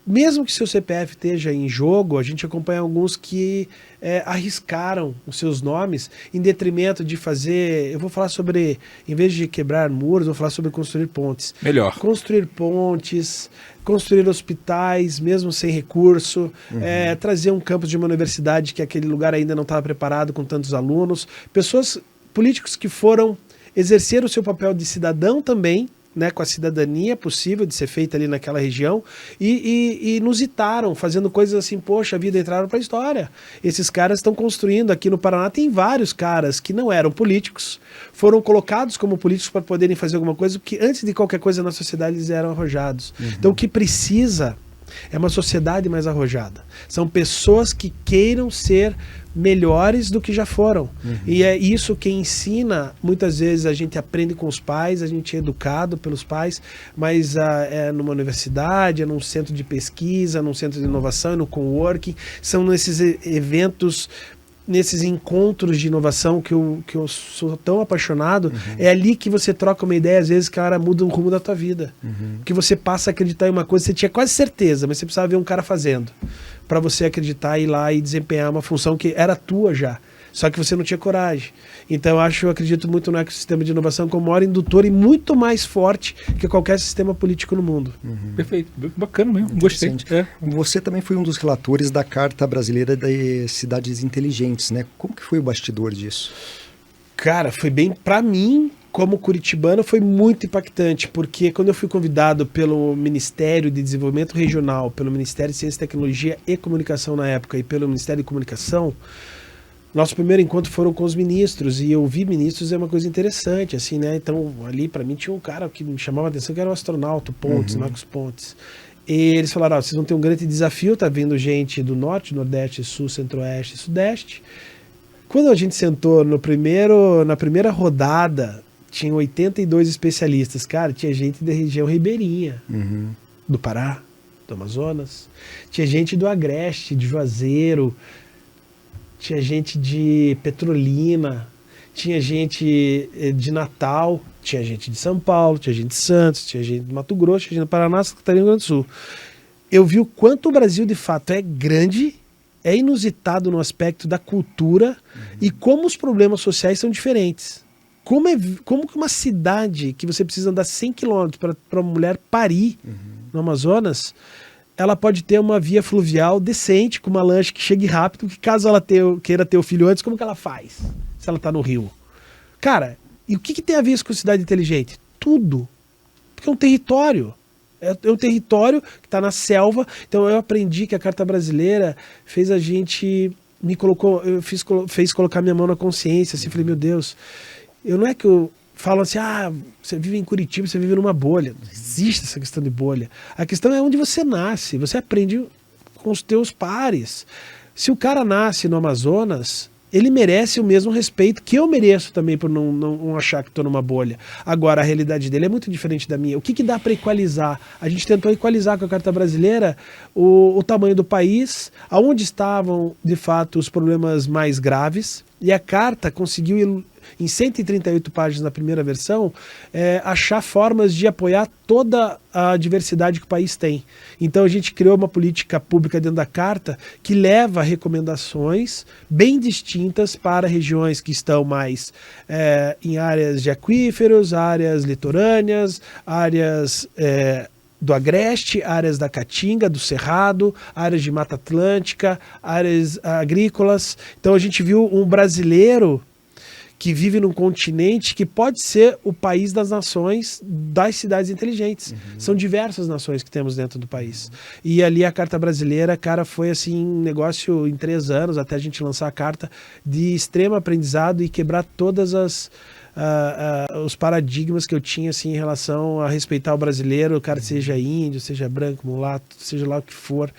Mesmo que seu CPF esteja em jogo, a gente acompanha alguns que arriscaram os seus nomes em detrimento de fazer... Eu vou falar sobre, em vez de quebrar muros, vou falar sobre construir pontes. Melhor. Construir pontes, construir hospitais, mesmo sem recurso, trazer um campus de uma universidade que aquele lugar ainda não estava preparado com tantos alunos. Pessoas, políticos que foram exercer o seu papel de cidadão também, né, com a cidadania possível de ser feita ali naquela região, e inusitaram, fazendo coisas assim, poxa vida, entraram para a história. Esses caras estão construindo aqui no Paraná, tem vários caras que não eram políticos, foram colocados como políticos para poderem fazer alguma coisa, porque antes de qualquer coisa na sociedade eles eram arrojados. Então o que precisa é uma sociedade mais arrojada. São pessoas que queiram ser melhores do que já foram. E é isso que ensina, muitas vezes a gente aprende com os pais, a gente é educado pelos pais, mas é numa universidade, é num centro de pesquisa, num centro de inovação, no coworking, são nesses eventos, nesses encontros de inovação que eu sou tão apaixonado. É ali que você troca uma ideia, às vezes, cara, muda o rumo da tua vida. Que você passa a acreditar em uma coisa, você tinha quase certeza, mas você precisava ver um cara fazendo, para você acreditar, ir lá e desempenhar uma função que era tua já, só que você não tinha coragem. Então eu acredito muito no ecossistema de inovação como maior indutor e muito mais forte que qualquer sistema político no mundo. Perfeito, bacana mesmo, gostei. Você também foi um dos relatores da Carta Brasileira de Cidades Inteligentes, né? Como que foi o bastidor disso? Cara, foi bem, para mim, como curitibano, foi muito impactante, porque quando eu fui convidado pelo Ministério de Desenvolvimento Regional, pelo Ministério de Ciência, Tecnologia e Comunicação na época, e pelo Ministério de Comunicação, nosso primeiro encontro foram com os ministros, e ouvir ministros é uma coisa interessante, assim, né? Então, ali, para mim, tinha um cara que me chamava a atenção, que era o astronauta, Pontes, Marcos Pontes. E eles falaram, vocês vão ter um grande desafio, tá vindo gente do Norte, Nordeste, Sul, Centro-Oeste e Sudeste. Quando a gente sentou na primeira rodada, tinha 82 especialistas. Cara, tinha gente da região ribeirinha, do Pará, do Amazonas. Tinha gente do Agreste, de Juazeiro. Tinha gente de Petrolina. Tinha gente de Natal. Tinha gente de São Paulo. Tinha gente de Santos. Tinha gente de Mato Grosso. Tinha gente do Paraná, Santa Catarina e Rio Grande do Sul. Eu vi o quanto o Brasil, de fato, é grande, é inusitado no aspecto da cultura e como os problemas sociais são diferentes. Como que uma cidade que você precisa andar 100 quilômetros para uma mulher parir no Amazonas, ela pode ter uma via fluvial decente, com uma lancha que chegue rápido, que caso ela queira ter o filho antes, como que ela faz? Se ela está no rio. Cara, e o que tem a ver isso com cidade inteligente? Tudo. Porque é um território. É um território que está na selva. Então eu aprendi que a Carta Brasileira fez a gente... fez colocar minha mão na consciência. Assim, falei, meu Deus... Não é que eu falo assim, você vive em Curitiba, você vive numa bolha. Não existe essa questão de bolha. A questão é onde você nasce. Você aprende com os teus pares. Se o cara nasce no Amazonas, ele merece o mesmo respeito que eu mereço também por não achar que estou numa bolha. Agora, a realidade dele é muito diferente da minha. O que dá para equalizar? A gente tentou equalizar com a Carta Brasileira o tamanho do país, aonde estavam, de fato, os problemas mais graves, e a Carta conseguiu, em 138 páginas na primeira versão, achar formas de apoiar toda a diversidade que o país tem. Então a gente criou uma política pública dentro da Carta que leva recomendações bem distintas para regiões que estão mais em áreas de aquíferos, áreas litorâneas, áreas do Agreste, áreas da Caatinga, do Cerrado, áreas de Mata Atlântica, áreas agrícolas. Então a gente viu um brasileiro que vive num continente que pode ser o país das nações das cidades inteligentes. São diversas nações que temos dentro do país. E ali a Carta Brasileira, cara, foi assim um negócio em 3 anos, até a gente lançar a carta, de extremo aprendizado e quebrar todas os paradigmas que eu tinha assim, em relação a respeitar o brasileiro, o cara seja índio, seja branco, mulato, seja lá o que for.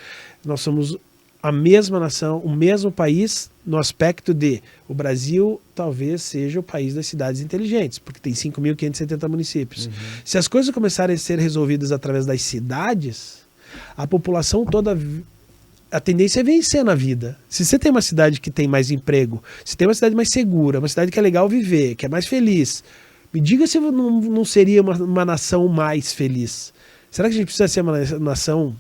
Nós somos a mesma nação, o mesmo país, no aspecto de o Brasil talvez seja o país das cidades inteligentes, porque tem 5.570 municípios. Se as coisas começarem a ser resolvidas através das cidades, a população toda, a tendência é vencer na vida. Se você tem uma cidade que tem mais emprego, se tem uma cidade mais segura, uma cidade que é legal viver, que é mais feliz, me diga se não seria uma nação mais feliz. Será que a gente precisa ser uma nação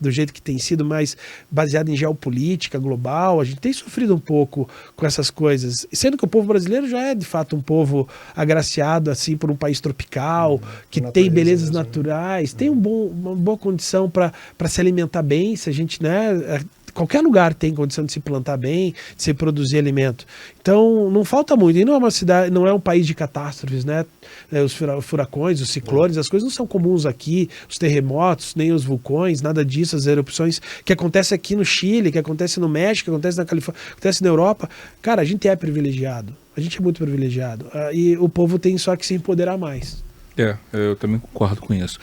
do jeito que tem sido, mais baseado em geopolítica global? A gente tem sofrido um pouco com essas coisas, sendo que o povo brasileiro já é de fato um povo agraciado assim por um país tropical, que tem belezas mesmo, naturais, tem uma boa condição para se alimentar bem. Se a gente, né, qualquer lugar tem condição de se plantar bem, de se produzir alimento. Então não falta muito. E não é uma cidade, não é um país de catástrofes, né? Os furacões, os ciclones, as coisas não são comuns aqui, os terremotos, nem os vulcões, nada disso, as erupções que acontecem aqui no Chile, que acontece no México, que acontece na Califórnia, que acontece na Europa. Cara, a gente é privilegiado. A gente é muito privilegiado. E o povo tem só que se empoderar mais. Eu também concordo com isso.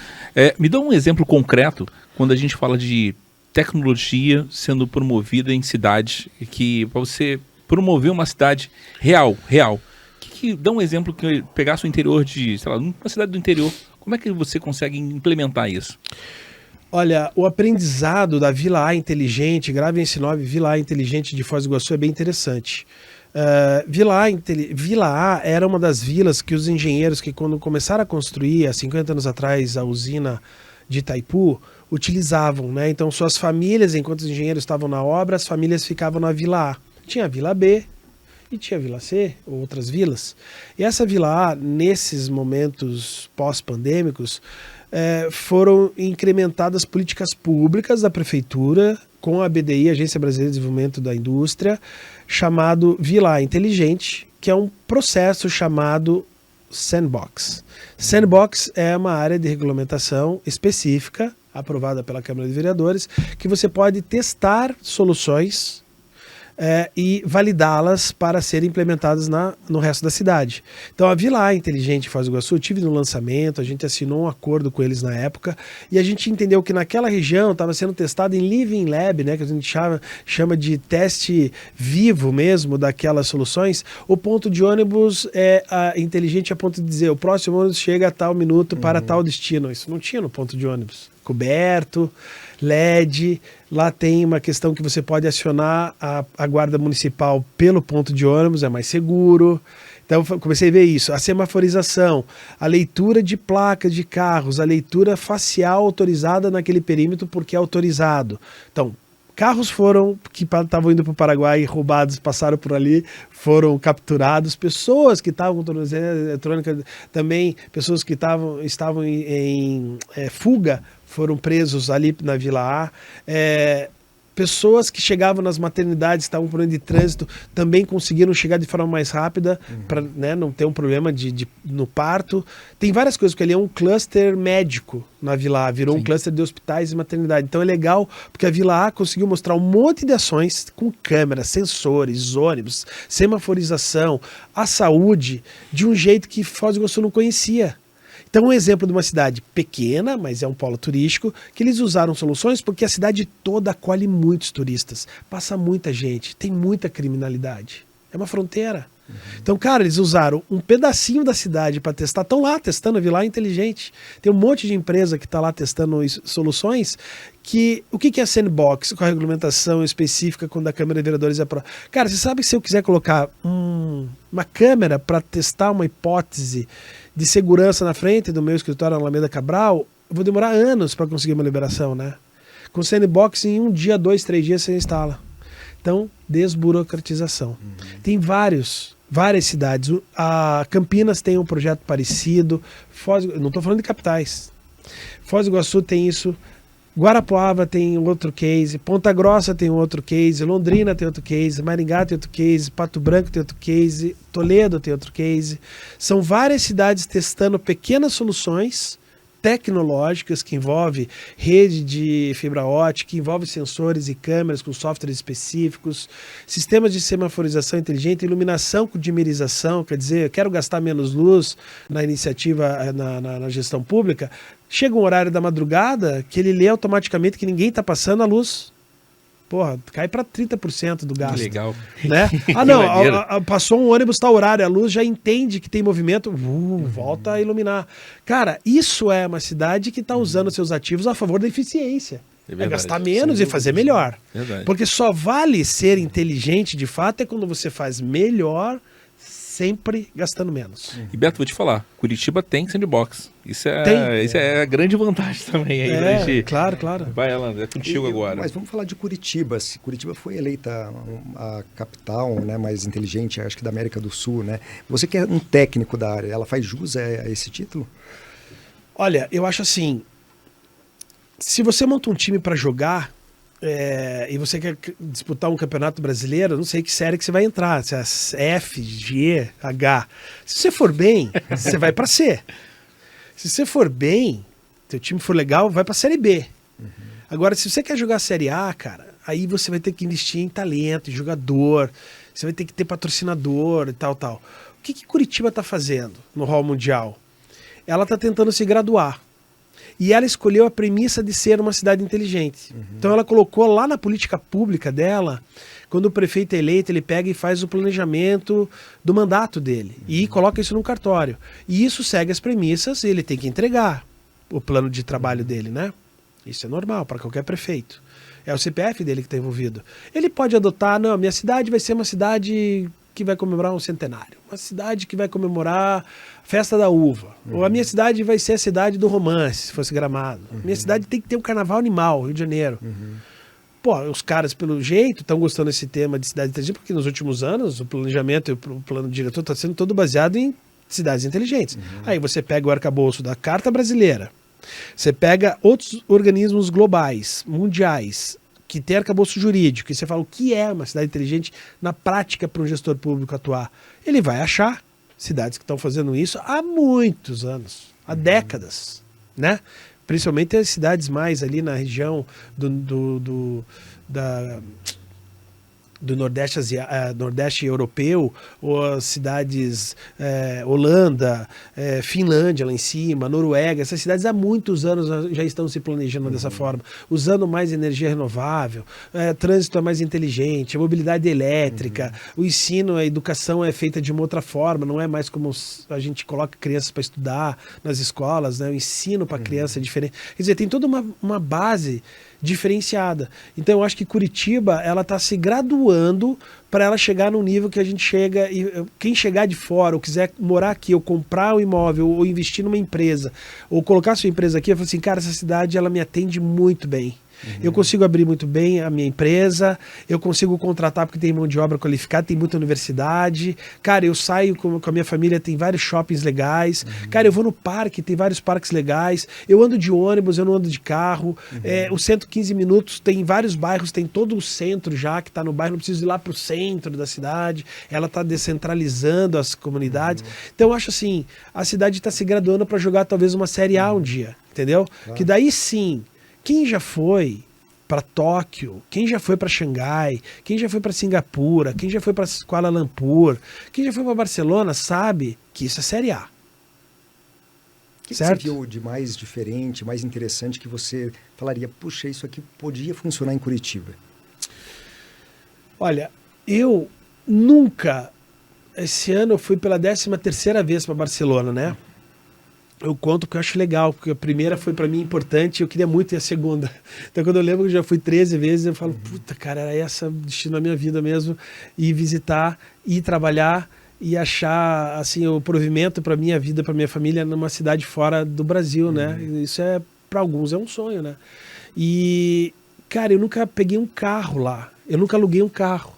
Me dá um exemplo concreto quando a gente fala de tecnologia sendo promovida em cidades, que para você promover uma cidade real, dá um exemplo que pegasse o interior de, sei lá, uma cidade do interior, como é que você consegue implementar isso? Olha, o aprendizado da Vila A Inteligente, gravem esse nome, Vila A Inteligente de Foz do Iguaçu, é bem interessante. Vila A era uma das vilas que os engenheiros que quando começaram a construir, há 50 anos atrás, a usina de Itaipu, utilizavam, né? Então suas famílias, enquanto os engenheiros estavam na obra, as famílias ficavam na Vila A. Tinha a Vila B e tinha a Vila C, ou outras vilas. E essa Vila A, nesses momentos pós-pandêmicos, foram incrementadas políticas públicas da prefeitura com a BDI, Agência Brasileira de Desenvolvimento da Indústria, chamado Vila A Inteligente, que é um processo chamado Sandbox. Sandbox é uma área de regulamentação específica, aprovada pela Câmara de Vereadores, que você pode testar soluções e validá-las para serem implementadas no resto da cidade. Então a Vila A Inteligente Foz do Iguaçu, eu tive no lançamento, a gente assinou um acordo com eles na época, e a gente entendeu que naquela região estava sendo testado em Living Lab, né, que a gente chama de teste vivo mesmo daquelas soluções. O ponto de ônibus é inteligente a ponto de dizer, o próximo ônibus chega a tal minuto para tal destino. Isso não tinha no ponto de ônibus. Coberto, LED, lá tem uma questão que você pode acionar a guarda municipal pelo ponto de ônibus, é mais seguro. Então comecei a ver isso, a semaforização, a leitura de placas de carros, a leitura facial autorizada naquele perímetro porque é autorizado. Então, carros que estavam indo para o Paraguai, roubados, passaram por ali, foram capturados. Pessoas que estavam com tornozeleira eletrônica também, pessoas que estavam em fuga, foram presos ali na Vila A. Pessoas que chegavam nas maternidades, estavam por problema de trânsito, também conseguiram chegar de forma mais rápida, para, né, não ter um problema no parto. Tem várias coisas, porque ali é um cluster médico na Vila A, virou um cluster de hospitais e maternidade. Então é legal, porque a Vila A conseguiu mostrar um monte de ações com câmeras, sensores, ônibus, semaforização, a saúde, de um jeito que Foz do Iguaçu não conhecia. Então, um exemplo de uma cidade pequena, mas é um polo turístico, que eles usaram soluções porque a cidade toda acolhe muitos turistas, passa muita gente, tem muita criminalidade. É uma fronteira. Então, cara, eles usaram um pedacinho da cidade para testar, estão lá testando a Vila Inteligente. Tem um monte de empresa que está lá testando soluções que... O que é sandbox com a regulamentação específica quando a Câmara de Vereadores aprova? Cara, você sabe que se eu quiser colocar uma câmera para testar uma hipótese de segurança na frente do meu escritório na Alameda Cabral, eu vou demorar anos para conseguir uma liberação, né? Com sandbox, em 1 dia, 2, 3 dias você instala. Então, desburocratização. Tem várias cidades. A Campinas tem um projeto parecido. Não estou falando de capitais. Foz do Iguaçu tem isso. Guarapuava tem outro case, Ponta Grossa tem outro case, Londrina tem outro case, Maringá tem outro case, Pato Branco tem outro case, Toledo tem outro case. São várias cidades testando pequenas soluções tecnológicas que envolve rede de fibra ótica, que envolve sensores e câmeras com softwares específicos, sistemas de semaforização inteligente, iluminação com dimerização, quer dizer, eu quero gastar menos luz na iniciativa, na gestão pública. Chega um horário da madrugada que ele lê automaticamente que ninguém está passando a luz. Porra, cai para 30% do gasto. Legal. Né? Ah, não, passou um ônibus, tal horário, a luz já entende que tem movimento, volta a iluminar. Cara, isso é uma cidade que está usando seus ativos a favor da eficiência. É gastar menos e fazer melhor. Verdade. Porque só vale ser inteligente de fato é quando você faz melhor, sempre gastando menos. E Beto, vou te falar, Curitiba tem sandbox. Isso é a grande vantagem também aí pra gente. Claro. Vai, Alan, é contigo agora. Mas vamos falar de Curitiba. Curitiba foi eleita a capital, né, mais inteligente, acho que da América do Sul, né? Você que é um técnico da área, ela faz jus a esse título? Olha, eu acho assim, se você monta um time para jogar, e você quer disputar um campeonato brasileiro, não sei que série que você vai entrar, se é F, G, H. Se você for bem, você vai para C. Se você for bem, teu time for legal, vai para Série B. Agora, se você quer jogar Série A, cara, aí você vai ter que investir em talento, em jogador, você vai ter que ter patrocinador e tal. O que Curitiba está fazendo no Hall Mundial? Ela está tentando se graduar. E ela escolheu a premissa de ser uma cidade inteligente. Então ela colocou lá na política pública dela, quando o prefeito é eleito, ele pega e faz o planejamento do mandato dele. E coloca isso no cartório. E isso segue as premissas e ele tem que entregar o plano de trabalho dele, né? Isso é normal para qualquer prefeito. É o CPF dele que está envolvido. Ele pode adotar, não, minha cidade vai ser uma cidade que vai comemorar um centenário. Uma cidade que vai comemorar a festa da uva. Ou a minha cidade vai ser a cidade do romance, se fosse Gramado. Minha cidade tem que ter um carnaval animal, Rio de Janeiro. Pô, os caras, pelo jeito, estão gostando desse tema de cidade inteligente, porque nos últimos anos o planejamento e o plano diretor está sendo todo baseado em cidades inteligentes. Aí você pega o arcabouço da Carta Brasileira, você pega outros organismos globais, mundiais, que tem arcabouço jurídico, e você fala o que é uma cidade inteligente na prática para um gestor público atuar. Ele vai achar cidades que estão fazendo isso há muitos anos, há décadas, né? Principalmente as cidades mais ali na região do Nordeste europeu, ou as cidades Holanda, Finlândia lá em cima, Noruega, essas cidades há muitos anos já estão se planejando dessa forma, usando mais energia renovável, trânsito é mais inteligente, a mobilidade elétrica, o ensino, a educação é feita de uma outra forma, não é mais como a gente coloca crianças para estudar nas escolas, né? O ensino para criança é diferente. Quer dizer, tem toda uma base diferenciada. Então eu acho que Curitiba, ela está se graduando para ela chegar num nível que a gente chega, e quem chegar de fora ou quiser morar aqui, ou comprar um imóvel, ou investir numa empresa, ou colocar sua empresa aqui, eu falo assim, cara, essa cidade ela me atende muito bem. Eu consigo abrir muito bem a minha empresa, eu consigo contratar porque tem mão de obra qualificada, tem muita universidade. Cara, eu saio com a minha família, tem vários shoppings legais. Cara, eu vou no parque, tem vários parques legais. Eu ando de ônibus, eu não ando de carro. O 115 minutos tem vários bairros, tem todo o centro já que está no bairro, não preciso ir lá para o centro da cidade. Ela está descentralizando as comunidades. Então eu acho assim, a cidade está se graduando para jogar talvez uma Série A um dia, entendeu? Claro. Que daí sim, quem já foi para Tóquio, quem já foi para Xangai, quem já foi para Singapura, quem já foi para Kuala Lumpur, quem já foi para Barcelona, sabe que isso é Série A. O que você viu de mais diferente, mais interessante que você falaria, puxa, isso aqui podia funcionar em Curitiba? Olha, eu nunca, esse ano eu fui pela 13ª vez para Barcelona, né? Eu conto porque eu acho legal, porque a primeira foi para mim importante e eu queria muito ir a segunda. Então quando eu lembro que eu já fui 13 vezes, eu falo, puta, cara, era esse o destino da minha vida mesmo, ir visitar, ir trabalhar e achar assim o provimento para minha vida, para minha família numa cidade fora do Brasil, né? Isso é, para alguns é um sonho, né? E, cara, eu nunca peguei um carro lá, eu nunca aluguei um carro.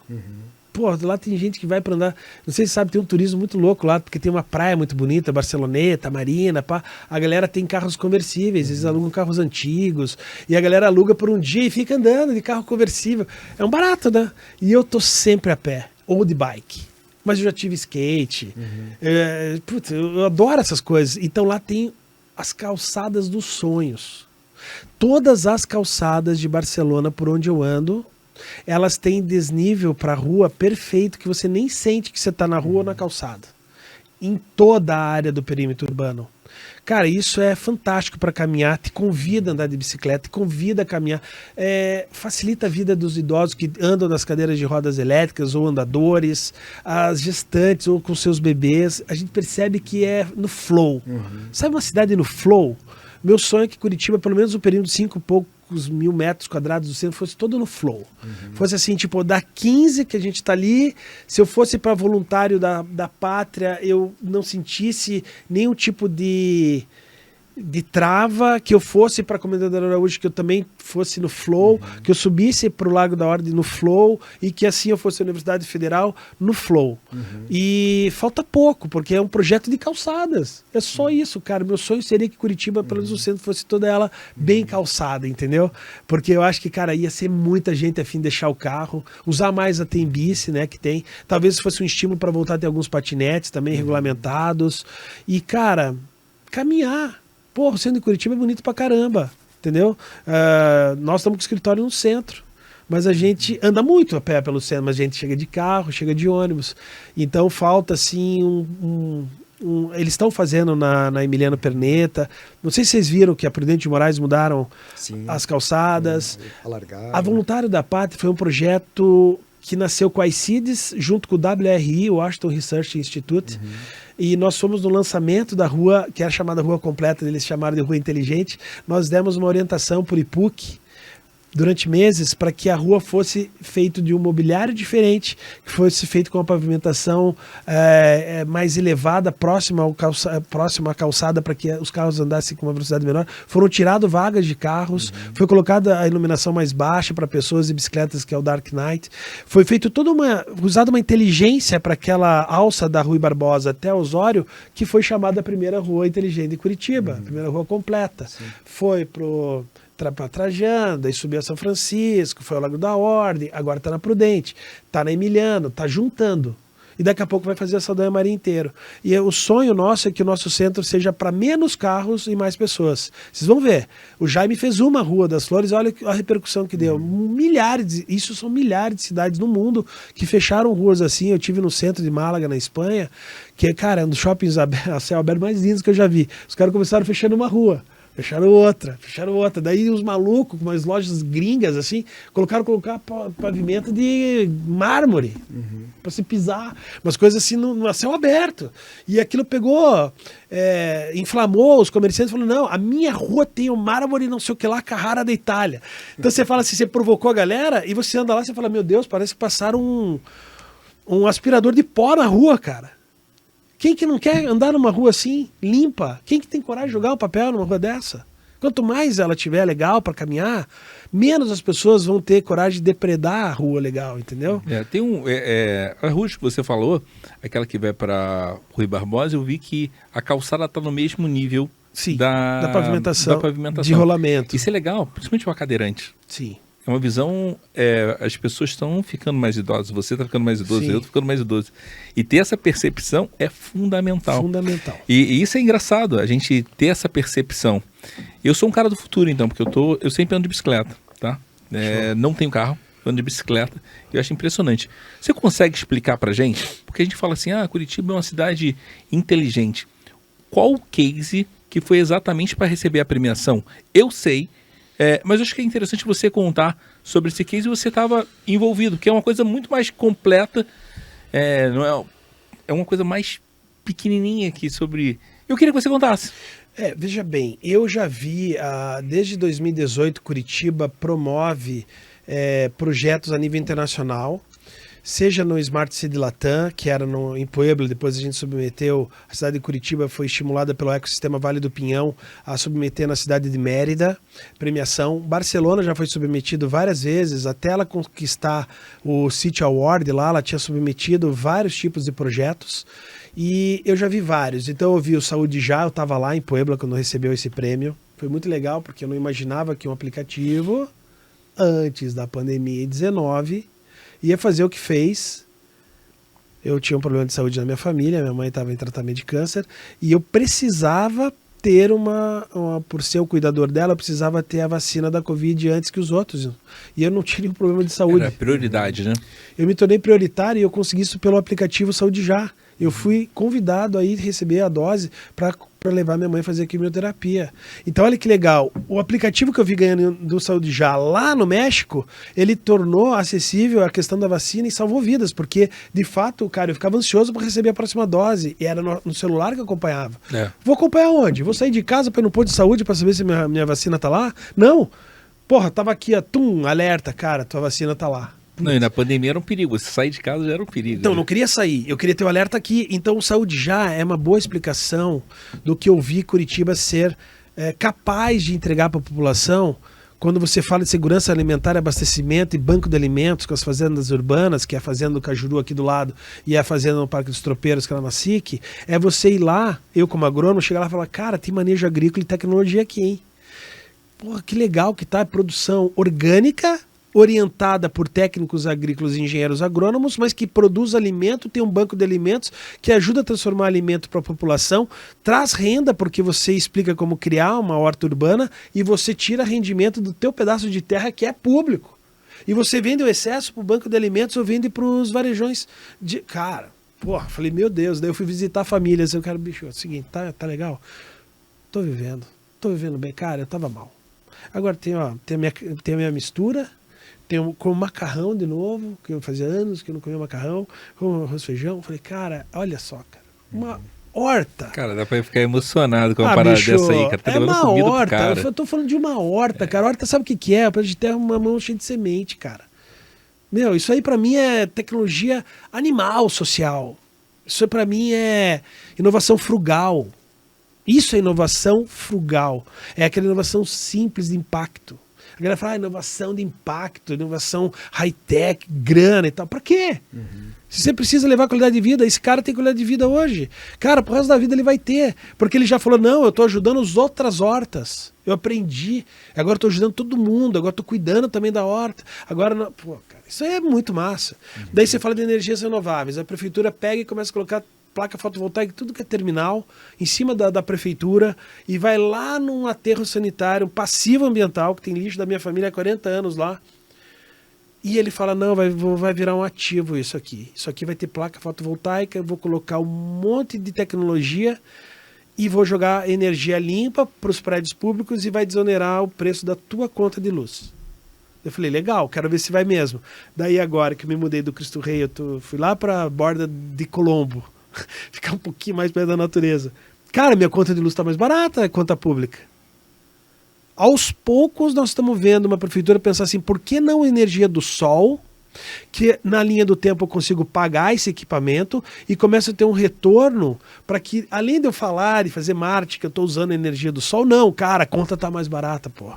Pô, lá tem gente que vai para andar. Não sei se sabe, tem um turismo muito louco lá, porque tem uma praia muito bonita, Barceloneta, Marina, pá. A galera tem carros conversíveis, eles alugam carros antigos. E a galera aluga por um dia e fica andando de carro conversível. É um barato, né? E eu tô sempre a pé, ou de bike. Mas eu já tive skate. Putz, eu adoro essas coisas. Então lá tem as calçadas dos sonhos. Todas as calçadas de Barcelona, por onde eu ando, elas têm desnível para a rua perfeito, que você nem sente que você está na rua ou na calçada. Em toda a área do perímetro urbano. Cara, isso é fantástico para caminhar, te convida a andar de bicicleta, te convida a caminhar, facilita a vida dos idosos que andam nas cadeiras de rodas elétricas ou andadores, as gestantes ou com seus bebês. A gente percebe que é no flow. Sabe uma cidade no flow? Meu sonho é que Curitiba, pelo menos um período de 5 e poucos mil metros quadrados do centro, fosse todo no flow. Fosse assim, tipo, da 15 que a gente tá ali, se eu fosse para voluntário da pátria, eu não sentisse nenhum tipo de trava, que eu fosse para a Comendador Araújo, que eu também fosse no flow, que eu subisse para o Largo da Ordem no flow, e que assim eu fosse à Universidade Federal no flow. E falta pouco, porque é um projeto de calçadas. É só isso, cara. Meu sonho seria que Curitiba, pelo menos o centro, fosse toda ela bem calçada, entendeu? Porque eu acho que, cara, ia ser muita gente a fim de deixar o carro, usar mais a Tembice, né, que tem. Talvez fosse um estímulo para voltar a ter alguns patinetes também regulamentados. E, cara, caminhar. Pô, o centro de Curitiba é bonito pra caramba, entendeu? Nós estamos com escritório no centro, mas a gente anda muito a pé pelo centro, mas a gente chega de carro, chega de ônibus. Então falta, assim, eles estão fazendo na Emiliano Perneta. Não sei se vocês viram que a Prudente de Moraes mudaram as calçadas. A Voluntário da Pátria foi um projeto que nasceu com a ICIDES, junto com o WRI, o Washington Research Institute, e nós fomos no lançamento da rua, que era chamada Rua Completa, eles chamaram de Rua Inteligente. Nós demos uma orientação por IPUC durante meses para que a rua fosse feita de um mobiliário diferente, que fosse feito com uma pavimentação mais elevada, próxima à calçada, para que os carros andassem com uma velocidade menor. Foram tiradas vagas de carros, foi colocada a iluminação mais baixa para pessoas e bicicletas, que é o Dark Knight. Foi feito usada uma inteligência para aquela alça da Rui Barbosa até Osório, que foi chamada a primeira rua inteligente de Curitiba, a primeira rua completa. Foi para Trajano, daí subiu a São Francisco, foi ao Lago da Ordem, agora está na Prudente, está na Emiliano, está juntando. E daqui a pouco vai fazer a Saldanha Maria inteiro. E o sonho nosso é que o nosso centro seja para menos carros e mais pessoas. Vocês vão ver, o Jaime fez uma Rua das Flores, olha a repercussão que deu. Isso são milhares de cidades no mundo que fecharam ruas assim. Eu tive no centro de Málaga, na Espanha, que, cara, é um dos shoppings a céu aberto mais lindos que eu já vi. Os caras começaram fechando uma rua. Fecharam outra. Daí os malucos, com umas lojas gringas assim, colocar pavimento de mármore para se pisar, umas coisas assim no céu aberto. E aquilo pegou, inflamou os comerciantes, falando: não, a minha rua tem o mármore não sei o que lá, Carrara da Itália. Então você fala assim, você provocou a galera e você anda lá e você fala: meu Deus, parece que passaram um aspirador de pó na rua, cara. Quem que não quer andar numa rua assim, limpa? Quem que tem coragem de jogar um papel numa rua dessa? Quanto mais ela tiver legal para caminhar, menos as pessoas vão ter coragem de depredar a rua legal, entendeu? Tem a rua que você falou, aquela que vai para Rui Barbosa, eu vi que a calçada está no mesmo nível da pavimentação, de rolamento. Isso é legal, principalmente para cadeirante. Sim. É uma visão, as pessoas estão ficando mais idosas, você está ficando mais idoso, eu estou ficando mais idoso. E ter essa percepção é fundamental. Fundamental. E isso é engraçado, a gente ter essa percepção. Eu sou um cara do futuro, então, porque eu sempre ando de bicicleta, tá? Não tenho carro, ando de bicicleta. Eu acho impressionante. Você consegue explicar pra gente? Porque a gente fala assim, Curitiba é uma cidade inteligente. Qual o case que foi exatamente para receber a premiação? Eu sei, mas eu acho que é interessante você contar sobre esse case e você estava envolvido, que é uma coisa muito mais completa, não é uma coisa mais pequenininha aqui sobre... Eu queria que você contasse. Veja bem, eu já vi, desde 2018, Curitiba promove projetos a nível internacional seja no Smart City Latam, que era em Puebla, depois a gente submeteu, a cidade de Curitiba foi estimulada pelo ecossistema Vale do Pinhão a submeter na cidade de Mérida, premiação. Barcelona já foi submetido várias vezes, até ela conquistar o City Award lá, ela tinha submetido vários tipos de projetos, e eu já vi vários. Então eu vi o Saúde Já, eu estava lá em Puebla quando recebeu esse prêmio, foi muito legal, porque eu não imaginava que um aplicativo, antes da pandemia 19, ia fazer o que fez. Eu tinha um problema de saúde na minha família, minha mãe estava em tratamento de câncer, e eu precisava ter por ser o cuidador dela, eu precisava ter a vacina da Covid antes que os outros. E eu não tinha nenhum problema de saúde. Era prioridade, né? Eu me tornei prioritário e eu consegui isso pelo aplicativo Saúde Já. Eu fui convidado a ir receber a dose para levar minha mãe a fazer quimioterapia. Então, olha que legal. O aplicativo que eu vi ganhando do Saúde Já lá no México, ele tornou acessível a questão da vacina e salvou vidas, porque, de fato, cara, eu ficava ansioso para receber a próxima dose. E era no celular que eu acompanhava. Vou acompanhar onde? Vou sair de casa para ir no posto de saúde para saber se minha vacina tá lá? Não. Porra, tava aqui, alerta, cara, tua vacina tá lá. Não, e na pandemia era um perigo. Se sair de casa já era um perigo. Então, né? não queria sair. Eu queria ter o alerta aqui. Então, o Saúde Já é uma boa explicação do que eu vi Curitiba ser capaz de entregar para a população quando você fala de segurança alimentar, abastecimento e banco de alimentos com as fazendas urbanas, que é a fazenda do Cajuru aqui do lado e a fazenda no Parque dos Tropeiros, que é na SIC, é você ir lá, eu como agrônomo, chegar lá e falar, cara, tem manejo agrícola e tecnologia aqui, hein? Porra, que legal que tá, produção orgânica, orientada por técnicos agrícolas e engenheiros agrônomos, mas que produz alimento, tem um banco de alimentos que ajuda a transformar alimento para a população, traz renda porque você explica como criar uma horta urbana e você tira rendimento do teu pedaço de terra que é público. E você vende o excesso para o banco de alimentos ou vende para os varejões. Cara, porra, falei, meu Deus, daí eu fui visitar famílias, eu quero, bicho, é o seguinte, tá legal? Tô vivendo bem, cara, eu tava mal. Agora tem a minha mistura, com macarrão de novo, que eu fazia anos que eu não comia macarrão, com arroz e feijão. Falei, cara, olha só, cara, uma horta. Cara, dá pra ficar emocionado com uma parada bicho, dessa aí, cara. Tá levando uma comida horta, pro cara. eu tô falando de uma horta, cara. Horta sabe o que é? A planta de terra, uma mão cheia de semente, cara. Meu, isso aí pra mim é tecnologia animal social. Isso pra mim é inovação frugal. Isso é inovação frugal. É aquela inovação simples de impacto. A galera fala, inovação de impacto, inovação high-tech, grana e tal. Pra quê? Se você precisa levar qualidade de vida, esse cara tem qualidade de vida hoje. Cara, pro resto da vida ele vai ter. Porque ele já falou, não, eu tô ajudando as outras hortas. Eu aprendi. Agora eu tô ajudando todo mundo. Agora eu tô cuidando também da horta. Agora, não... Pô, cara, isso aí é muito massa. Daí você fala de energias renováveis. A prefeitura pega e começa a colocar placa fotovoltaica, tudo que é terminal, em cima da prefeitura, e vai lá num aterro sanitário, um passivo ambiental, que tem lixo da minha família há 40 anos lá, e ele fala, não, vai virar um ativo isso aqui vai ter placa fotovoltaica, eu vou colocar um monte de tecnologia e vou jogar energia limpa para os prédios públicos e vai desonerar o preço da tua conta de luz. Eu falei, legal, quero ver se vai mesmo. Daí agora que eu me mudei do Cristo Rei, fui lá para a borda de Colombo, ficar um pouquinho mais perto da natureza. Cara, minha conta de luz está mais barata, a conta pública. Aos poucos nós estamos vendo uma prefeitura pensar assim, por que não energia do sol, que na linha do tempo eu consigo pagar esse equipamento e começa a ter um retorno para que, além de eu falar e fazer marketing que eu estou usando a energia do sol, não, cara, a conta está mais barata, pô.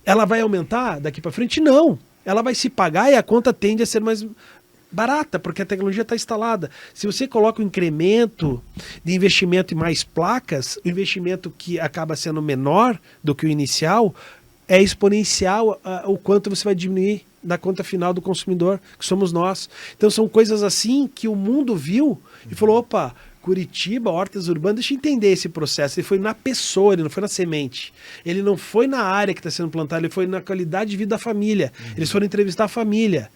Ela vai aumentar daqui para frente? Não. Ela vai se pagar e a conta tende a ser mais barata, porque a tecnologia está instalada. Se você coloca um incremento de investimento em mais placas, o investimento que acaba sendo menor do que o inicial, é exponencial o quanto você vai diminuir na conta final do consumidor, que somos nós. Então são coisas assim que o mundo viu e falou, opa, Curitiba, hortas urbanas, deixa eu entender esse processo. Ele foi na pessoa, ele não foi na semente. Ele não foi na área que está sendo plantada, ele foi na qualidade de vida da família. Eles foram entrevistar a família.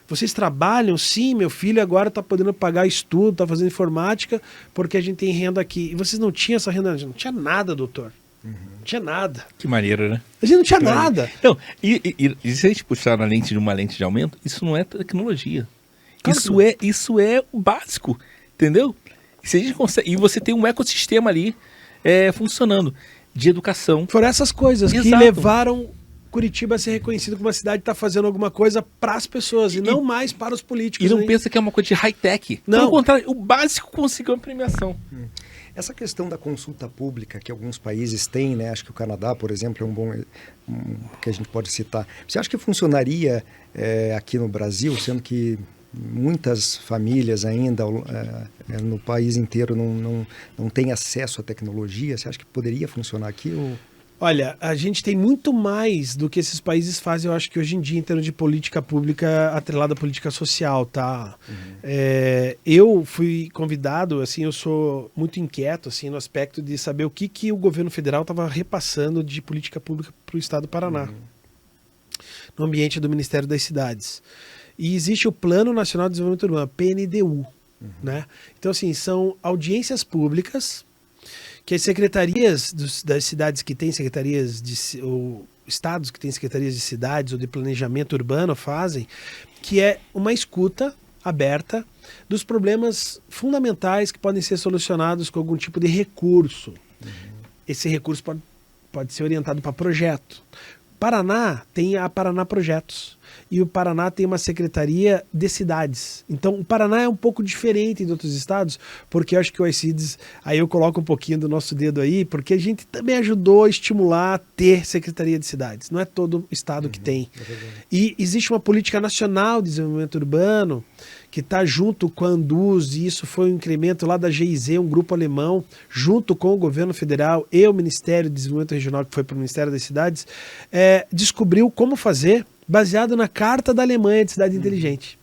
Vocês trabalham? Sim, meu filho agora está podendo pagar estudo, está fazendo informática, porque a gente tem renda aqui. E vocês não tinham essa renda? Não tinha nada, doutor. Não tinha nada. Que maneiro, né? A gente não tinha nada. Não, e se a gente puxar na lente de uma lente de aumento, isso não é tecnologia. Claro Isso é o básico, entendeu? E, se a gente consegue, e você tem um ecossistema ali funcionando, de educação. Foram essas coisas Exato. que levaram Curitiba ser reconhecido como uma cidade que está fazendo alguma coisa para as pessoas e não mais para os políticos. E não né? pensa que é uma coisa de high-tech. Não. Pelo contrário, o básico conseguiu a premiação. Essa questão da consulta pública que alguns países têm, né? Acho que o Canadá, por exemplo, é um bom que a gente pode citar. Você acha que funcionaria aqui no Brasil, sendo que muitas famílias ainda no país inteiro não têm acesso à tecnologia? Você acha que poderia funcionar aqui? Olha, a gente tem muito mais do que esses países fazem, eu acho que hoje em dia, em termos de política pública atrelada à política social, tá? Eu fui convidado, assim, eu sou muito inquieto, assim, no aspecto de saber o que o governo federal estava repassando de política pública para o estado do Paraná, no ambiente do Ministério das Cidades. E existe o Plano Nacional de Desenvolvimento Urbano, PNDU, né? Então, assim, são audiências públicas que as secretarias das cidades que têm secretarias ou estados que têm secretarias de cidades ou de planejamento urbano fazem, que é uma escuta aberta dos problemas fundamentais que podem ser solucionados com algum tipo de recurso. Esse recurso pode ser orientado para projeto. Paraná tem a Paraná Projetos e o Paraná tem uma secretaria de cidades. Então o Paraná é um pouco diferente de outros estados, porque eu acho que o iCids, aí eu coloco um pouquinho do nosso dedo aí, porque a gente também ajudou a estimular a ter secretaria de cidades. Não é todo estado que tem. E existe uma política nacional de desenvolvimento urbano que está junto com a Anduz, e isso foi um incremento lá da GIZ, um grupo alemão, junto com o governo federal e o Ministério de Desenvolvimento Regional, que foi para o Ministério das Cidades, descobriu como fazer, baseado na Carta da Alemanha de Cidade Inteligente.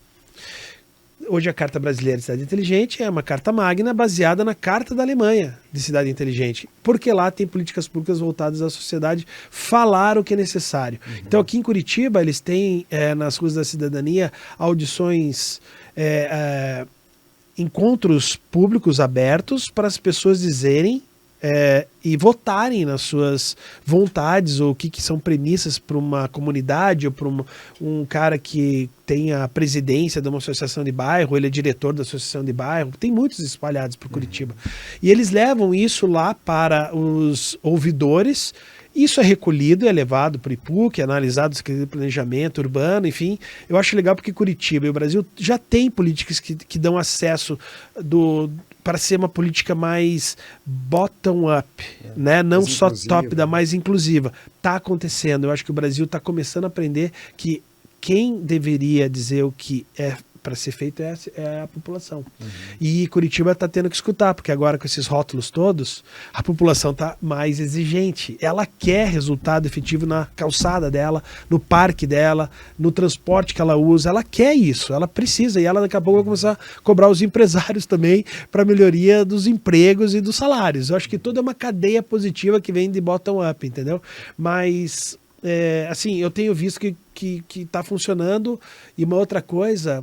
Hoje a Carta Brasileira de Cidade Inteligente é uma carta magna baseada na Carta da Alemanha de Cidade Inteligente, porque lá tem políticas públicas voltadas à sociedade, falar o que é necessário. Então aqui em Curitiba eles têm, nas ruas da cidadania, audições, encontros públicos abertos para as pessoas dizerem e votarem nas suas vontades ou o que são premissas para uma comunidade ou para um cara que tem a presidência de uma associação de bairro, ele é diretor da associação de bairro, tem muitos espalhados por Curitiba. E eles levam isso lá para os ouvidores. Isso é recolhido e é levado para o IPUC, é analisado no planejamento urbano, enfim. Eu acho legal porque Curitiba e o Brasil já tem políticas que dão acesso para ser uma política mais bottom-up, né? Não só top, mais inclusiva. Está acontecendo. Eu acho que o Brasil está começando a aprender que quem deveria dizer o que é para ser feito é a população. E Curitiba está tendo que escutar, porque agora com esses rótulos todos, a população está mais exigente. Ela quer resultado efetivo na calçada dela, no parque dela, no transporte que ela usa. Ela quer isso, ela precisa. E ela daqui a pouco vai começar a cobrar os empresários também para melhoria dos empregos e dos salários. Eu acho que toda é uma cadeia positiva que vem de bottom-up, entendeu? Mas, assim, eu tenho visto que está funcionando. E uma outra coisa,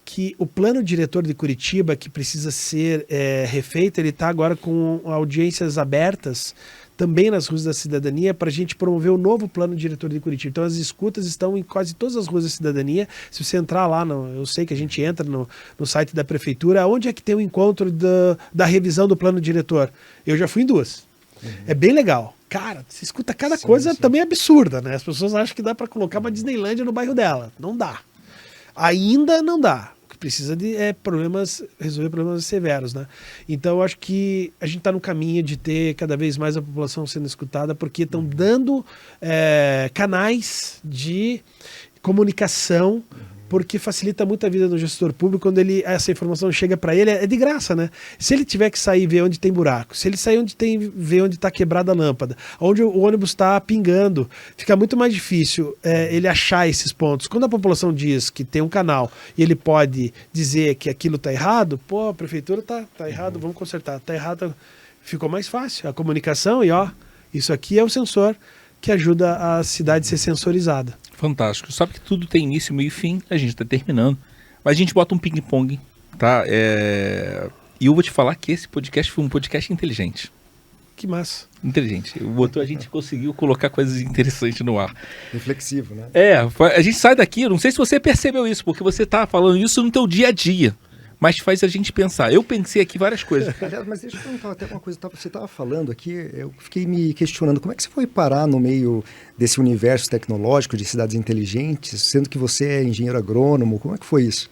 que o plano diretor de Curitiba, que precisa ser refeito, ele está agora com audiências abertas também nas ruas da cidadania para a gente promover o novo plano diretor de Curitiba. Então as escutas estão em quase todas as ruas da cidadania. Se você entrar lá, eu sei que a gente entra no site da prefeitura, onde é que tem o encontro da revisão do plano diretor? Eu já fui em duas. É bem legal. Cara, você escuta cada coisa também absurda, né? As pessoas acham que dá para colocar uma Disneylândia no bairro dela. Não dá. Ainda não dá. O que precisa de resolver problemas severos, né? Então eu acho que a gente está no caminho de ter cada vez mais a população sendo escutada, porque estão dando canais de comunicação, porque facilita muito a vida do gestor público quando essa informação chega para ele, é de graça, né? Se ele tiver que sair e ver onde tem buraco, se ele sair ver onde está quebrada a lâmpada, onde o ônibus está pingando, fica muito mais difícil ele achar esses pontos. Quando a população diz que tem um canal e ele pode dizer que aquilo está errado, pô, a prefeitura tá errado, vamos consertar, tá errado, ficou mais fácil a comunicação. E isso aqui é o sensor que ajuda a cidade a ser sensorizada. Fantástico. Sabe que tudo tem início, meio e fim, a gente está terminando, mas a gente bota um ping-pong, tá? E eu vou te falar que esse podcast foi um podcast inteligente. Que massa. Inteligente. A gente conseguiu colocar coisas interessantes no ar. Reflexivo, né? A gente sai daqui, eu não sei se você percebeu isso, porque você tá falando isso no teu dia a dia. mas faz a gente pensar. Eu pensei aqui várias coisas. Aliás, mas deixa eu perguntar até uma coisa. Você estava falando aqui, eu fiquei me questionando, como é que você foi parar no meio desse universo tecnológico de cidades inteligentes, sendo que você é engenheiro agrônomo? Como é que foi isso?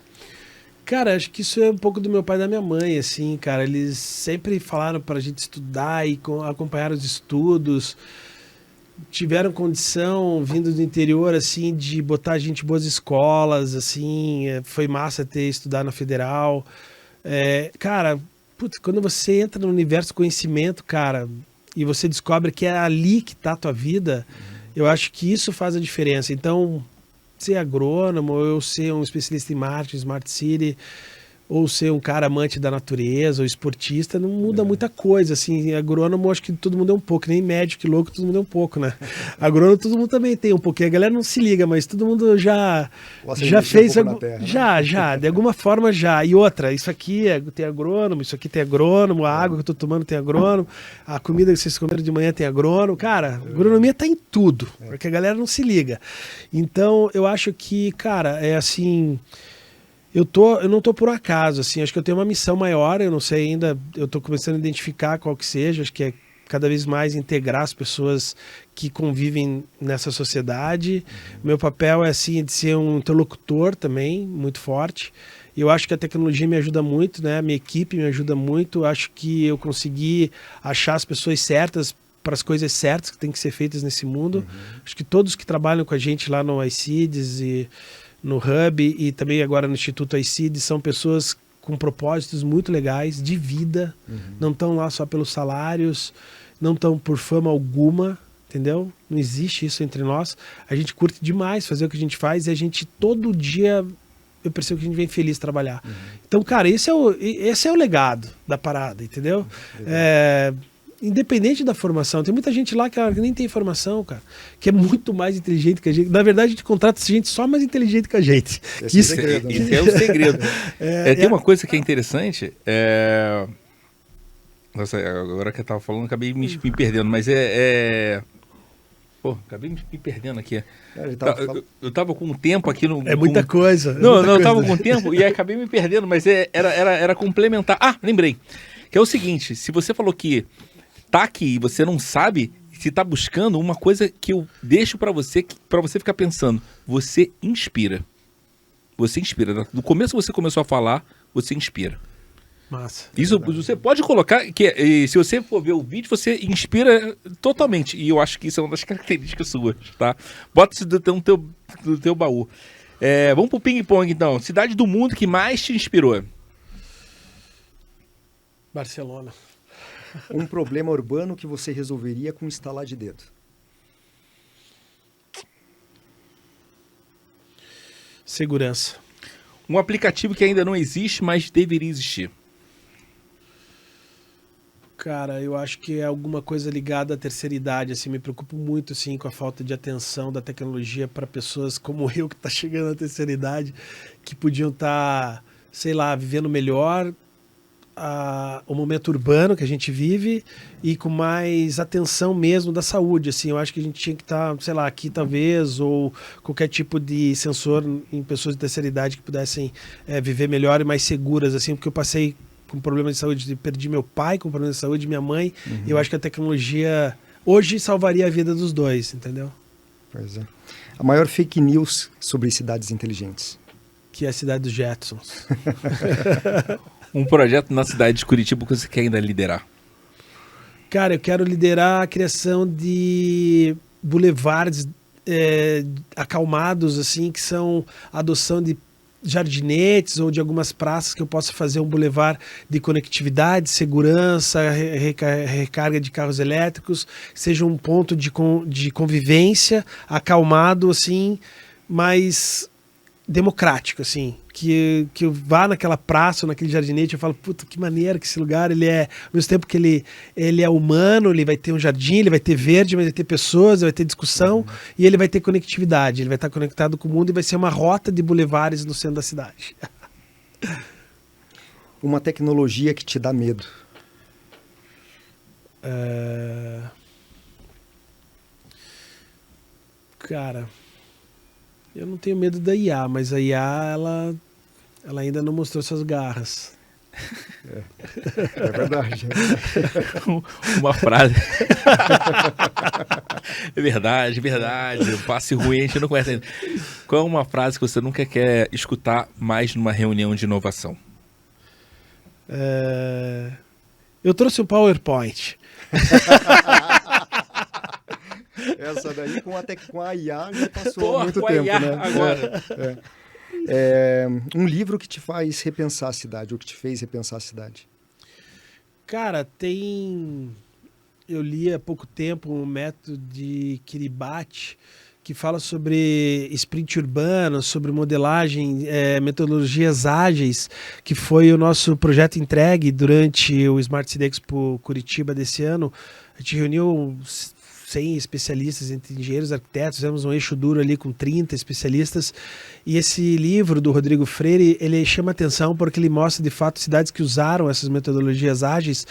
Cara, acho que isso é um pouco do meu pai e da minha mãe, assim, cara. Eles sempre falaram pra gente estudar e acompanhar os estudos. Tiveram condição, vindo do interior, assim, de botar a gente em boas escolas, assim. Foi massa ter estudado na Federal. Cara, putz, quando você entra no universo do conhecimento, cara, e você descobre que é ali que tá a tua vida, eu acho que isso faz a diferença. Então, ser agrônomo, ou eu ser um especialista em marketing, Smart City, ou ser um cara amante da natureza, ou esportista, não muda muita coisa, assim, agrônomo acho que todo mundo é um pouco, nem médico, louco, todo mundo é um pouco, né? Agrônomo todo mundo também tem um pouquinho, a galera não se liga, mas todo mundo já fez, já, de alguma forma já, e outra, isso aqui tem agrônomo, isso aqui tem agrônomo, a água que eu tô tomando tem agrônomo, a comida que vocês comeram de manhã tem agrônomo, cara, agronomia tá em tudo, porque a galera não se liga. Então, eu acho que, cara, é assim... Eu não tô por acaso, assim, acho que eu tenho uma missão maior, eu não sei ainda, eu tô começando a identificar qual que seja, acho que é cada vez mais integrar as pessoas que convivem nessa sociedade. Meu papel é, assim, de ser um interlocutor também, muito forte. Eu acho que a tecnologia me ajuda muito, né? A minha equipe me ajuda muito, acho que eu consegui achar as pessoas certas para as coisas certas que têm que ser feitas nesse mundo. Acho que todos que trabalham com a gente lá no iCities e no Hub e também agora no Instituto iCities são pessoas com propósitos muito legais de vida, não estão lá só pelos salários, não estão por fama alguma, entendeu? Não existe isso entre nós. A gente curte demais fazer o que a gente faz e a gente todo dia, eu percebo que a gente vem feliz trabalhar. Então, cara, esse é o legado da parada, entendeu? Independente da formação, tem muita gente lá que nem tem formação, cara, que é muito mais inteligente que a gente. Na verdade, a gente contrata gente só mais inteligente que a gente. Esse é o segredo, né? Isso é o segredo. Tem uma coisa que é interessante. Nossa, agora que eu tava falando, acabei me perdendo, mas Pô, acabei me perdendo aqui. Eu tava com um tempo aqui no. É muita coisa. Eu tava com tempo e acabei me perdendo, mas era complementar. Ah, lembrei. Que é o seguinte: se você falou que tá aqui e você não sabe, se tá buscando, uma coisa que eu deixo pra você ficar pensando, você inspira. Você inspira. No começo você começou a falar, você inspira. Massa. Isso você pode colocar, se você for ver o vídeo, você inspira totalmente. E eu acho que isso é uma das características suas, tá? Bota isso do teu baú. Vamos pro ping-pong, então. Cidade do mundo que mais te inspirou? Barcelona. Um problema urbano que você resolveria com um estalar de dedo? Segurança. Um aplicativo que ainda não existe, mas deveria existir. Cara, eu acho que é alguma coisa ligada à terceira idade, assim, me preocupo muito, assim, com a falta de atenção da tecnologia para pessoas como eu, que tá chegando à terceira idade, que podiam estar, sei lá, vivendo melhor o momento urbano que a gente vive e com mais atenção mesmo da saúde, assim, eu acho que a gente tinha que estar, sei lá, aqui talvez, ou qualquer tipo de sensor em pessoas de terceira idade que pudessem viver melhor e mais seguras, assim, porque eu passei com problemas de saúde, perdi meu pai com problemas de saúde, minha mãe, e eu acho que a tecnologia hoje salvaria a vida dos dois, entendeu? Pois é. A maior fake news sobre cidades inteligentes? Que é a cidade dos Jetsons. Um projeto na cidade de Curitiba que você quer ainda liderar? Cara, eu quero liderar a criação de boulevards acalmados, assim, que são a adoção de jardinetes ou de algumas praças que eu possa fazer um boulevard de conectividade, segurança, recarga de carros elétricos, seja um ponto de convivência acalmado, assim, mais democrático, assim, que eu vá naquela praça ou naquele jardinete e eu falo, puta, que maneiro que esse lugar, ele é, ao mesmo tempo que ele é humano, ele vai ter um jardim, ele vai ter verde, vai ter pessoas, vai ter discussão e ele vai ter conectividade, ele vai estar conectado com o mundo e vai ser uma rota de bulevares no centro da cidade. Uma tecnologia que te dá medo? Cara, eu não tenho medo da IA, mas a IA, Ela ainda não mostrou suas garras. É verdade. Uma frase. É verdade, verdade. Passe ruim, a gente não conhece ainda. Qual é uma frase que você nunca quer escutar mais numa reunião de inovação? Eu trouxe um PowerPoint. Essa daí até com a IA já passou Porra, há muito com a tempo, IA né? agora. Um livro que te faz repensar a cidade, ou que te fez repensar a cidade. Cara, eu li há pouco tempo um método de Kiribati que fala sobre sprint urbano, sobre modelagem, metodologias ágeis, que foi o nosso projeto entregue durante o Smart City Expo Curitiba desse ano. A gente reuniu 100 especialistas, entre engenheiros e arquitetos, fizemos um eixo duro ali com 30 especialistas, e esse livro do Rodrigo Freire, ele chama atenção porque ele mostra de fato cidades que usaram essas metodologias ágeis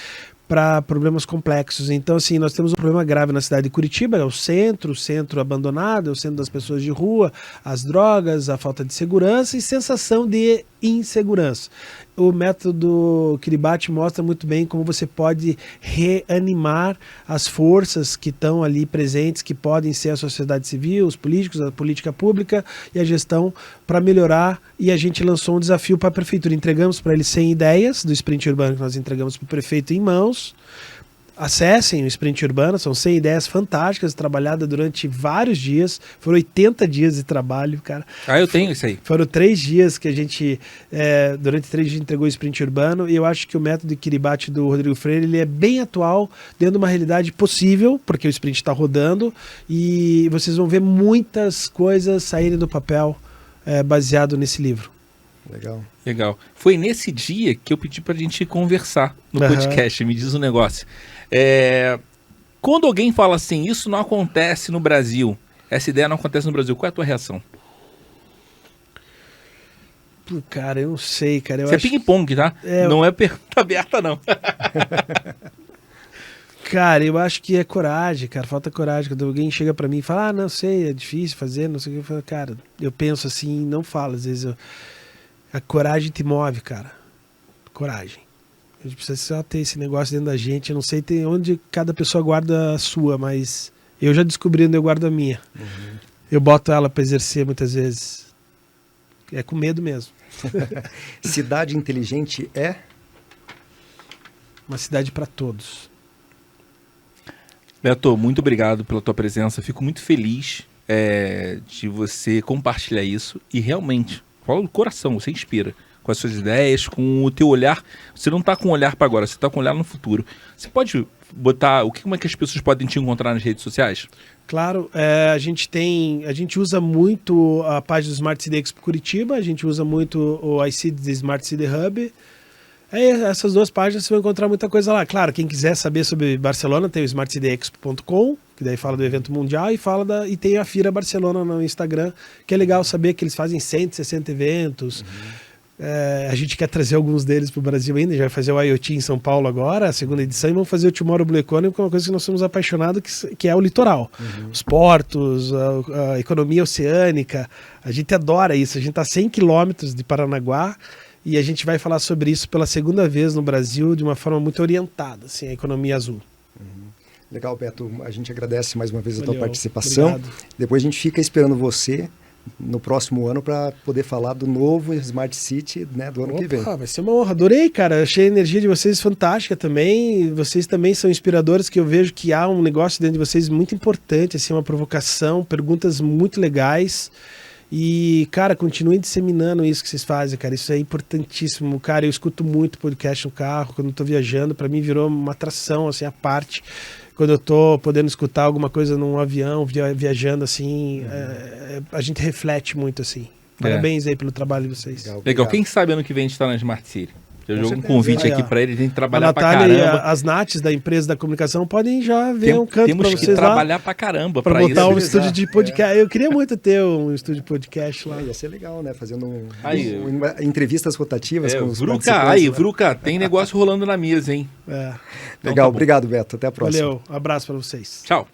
para problemas complexos. Então, assim, nós temos um problema grave na cidade de Curitiba, é o centro abandonado, é o centro das pessoas de rua, as drogas, a falta de segurança e sensação de insegurança. O método Kiribati mostra muito bem como você pode reanimar as forças que estão ali presentes, que podem ser a sociedade civil, os políticos, a política pública e a gestão para melhorar. E a gente lançou um desafio para a prefeitura. Entregamos para eles 100 ideias do Sprint Urbano que nós entregamos para o prefeito em mãos. Acessem o Sprint Urbano, são 100 ideias fantásticas, trabalhadas durante vários dias, foram 80 dias de trabalho, cara. Eu tenho isso aí. Foram 3 dias que a gente, durante 3 dias, entregou o Sprint Urbano, e eu acho que o método de Kiribati do Rodrigo Freire, ele é bem atual, dentro de uma realidade possível, porque o Sprint está rodando, e vocês vão ver muitas coisas saírem do papel baseado nesse livro. Legal. Foi nesse dia que eu pedi pra gente conversar no podcast. Me diz um negócio. Quando alguém fala assim, isso não acontece no Brasil, essa ideia não acontece no Brasil, qual é a tua reação? Cara, eu não sei, cara. Isso é ping-pong, tá? Não é pergunta aberta, não. Cara, eu acho que é coragem, cara. Falta coragem. Quando alguém chega pra mim e fala, não sei, é difícil fazer, não sei o que. Eu falo, cara, eu penso assim, não falo. Às vezes a coragem te move, cara. Coragem. A gente precisa só ter esse negócio dentro da gente. Eu não sei onde cada pessoa guarda a sua, mas eu já descobri onde eu guardo a minha. Uhum. Eu boto ela para exercer muitas vezes. É com medo mesmo. Cidade inteligente é? Uma cidade para todos. Beto, muito obrigado pela tua presença. Fico muito feliz de você compartilhar isso. E realmente, fala do coração, você inspira. Com as suas ideias, com o teu olhar. Você não está com um olhar para agora, você está com um olhar no futuro. Você pode botar como é que as pessoas podem te encontrar nas redes sociais? Claro, a gente usa muito a página do Smart City Expo Curitiba, a gente usa muito o iCity Smart City Hub. Essas 2 páginas você vai encontrar muita coisa lá. Claro, quem quiser saber sobre Barcelona tem o smartcityexpo.com, que daí fala do evento mundial, e tem a Fira Barcelona no Instagram, que é legal saber que eles fazem 160 eventos. A gente quer trazer alguns deles para o Brasil ainda, já vai fazer o IoT em São Paulo agora, a 2ª edição, e vamos fazer o Tomorrow Blue Economy, que é uma coisa que nós somos apaixonados, que é o litoral. Os portos, a economia oceânica, a gente adora isso. A gente está a 100 quilômetros de Paranaguá, e a gente vai falar sobre isso pela 2ª vez no Brasil, de uma forma muito orientada, assim, a economia azul. Legal, Beto. A gente agradece mais uma vez a tua participação. Obrigado. Depois a gente fica esperando você no próximo ano para poder falar do novo Smart City, né, do ano que vem. Vai ser uma honra. Adorei, cara. Achei a energia de vocês fantástica também. Vocês também são inspiradores, que eu vejo que há um negócio dentro de vocês muito importante, assim, uma provocação, perguntas muito legais. E, cara, continuem disseminando isso que vocês fazem, cara. Isso é importantíssimo. Cara, eu escuto muito podcast no carro, quando eu tô viajando. Para mim virou uma atração, assim, à parte. Quando eu tô podendo escutar alguma coisa num avião, viajando, assim, a gente reflete muito, assim. Parabéns aí pelo trabalho de vocês. Legal. Quem sabe ano que vem a gente tá na Smart City? Eu jogo um convite aqui para ele, a gente trabalhar pra Natália caramba. E as Nates da empresa da comunicação podem já ver um canto para vocês lá. Temos que trabalhar pra caramba para botar isso. um estúdio de podcast. Eu queria muito ter um estúdio de podcast lá. Ia ser legal, né? Fazendo entrevistas rotativas com os Vruca, tem negócio rolando na mesa, hein? Legal, obrigado, Beto. Até a próxima. Valeu, um abraço para vocês. Tchau.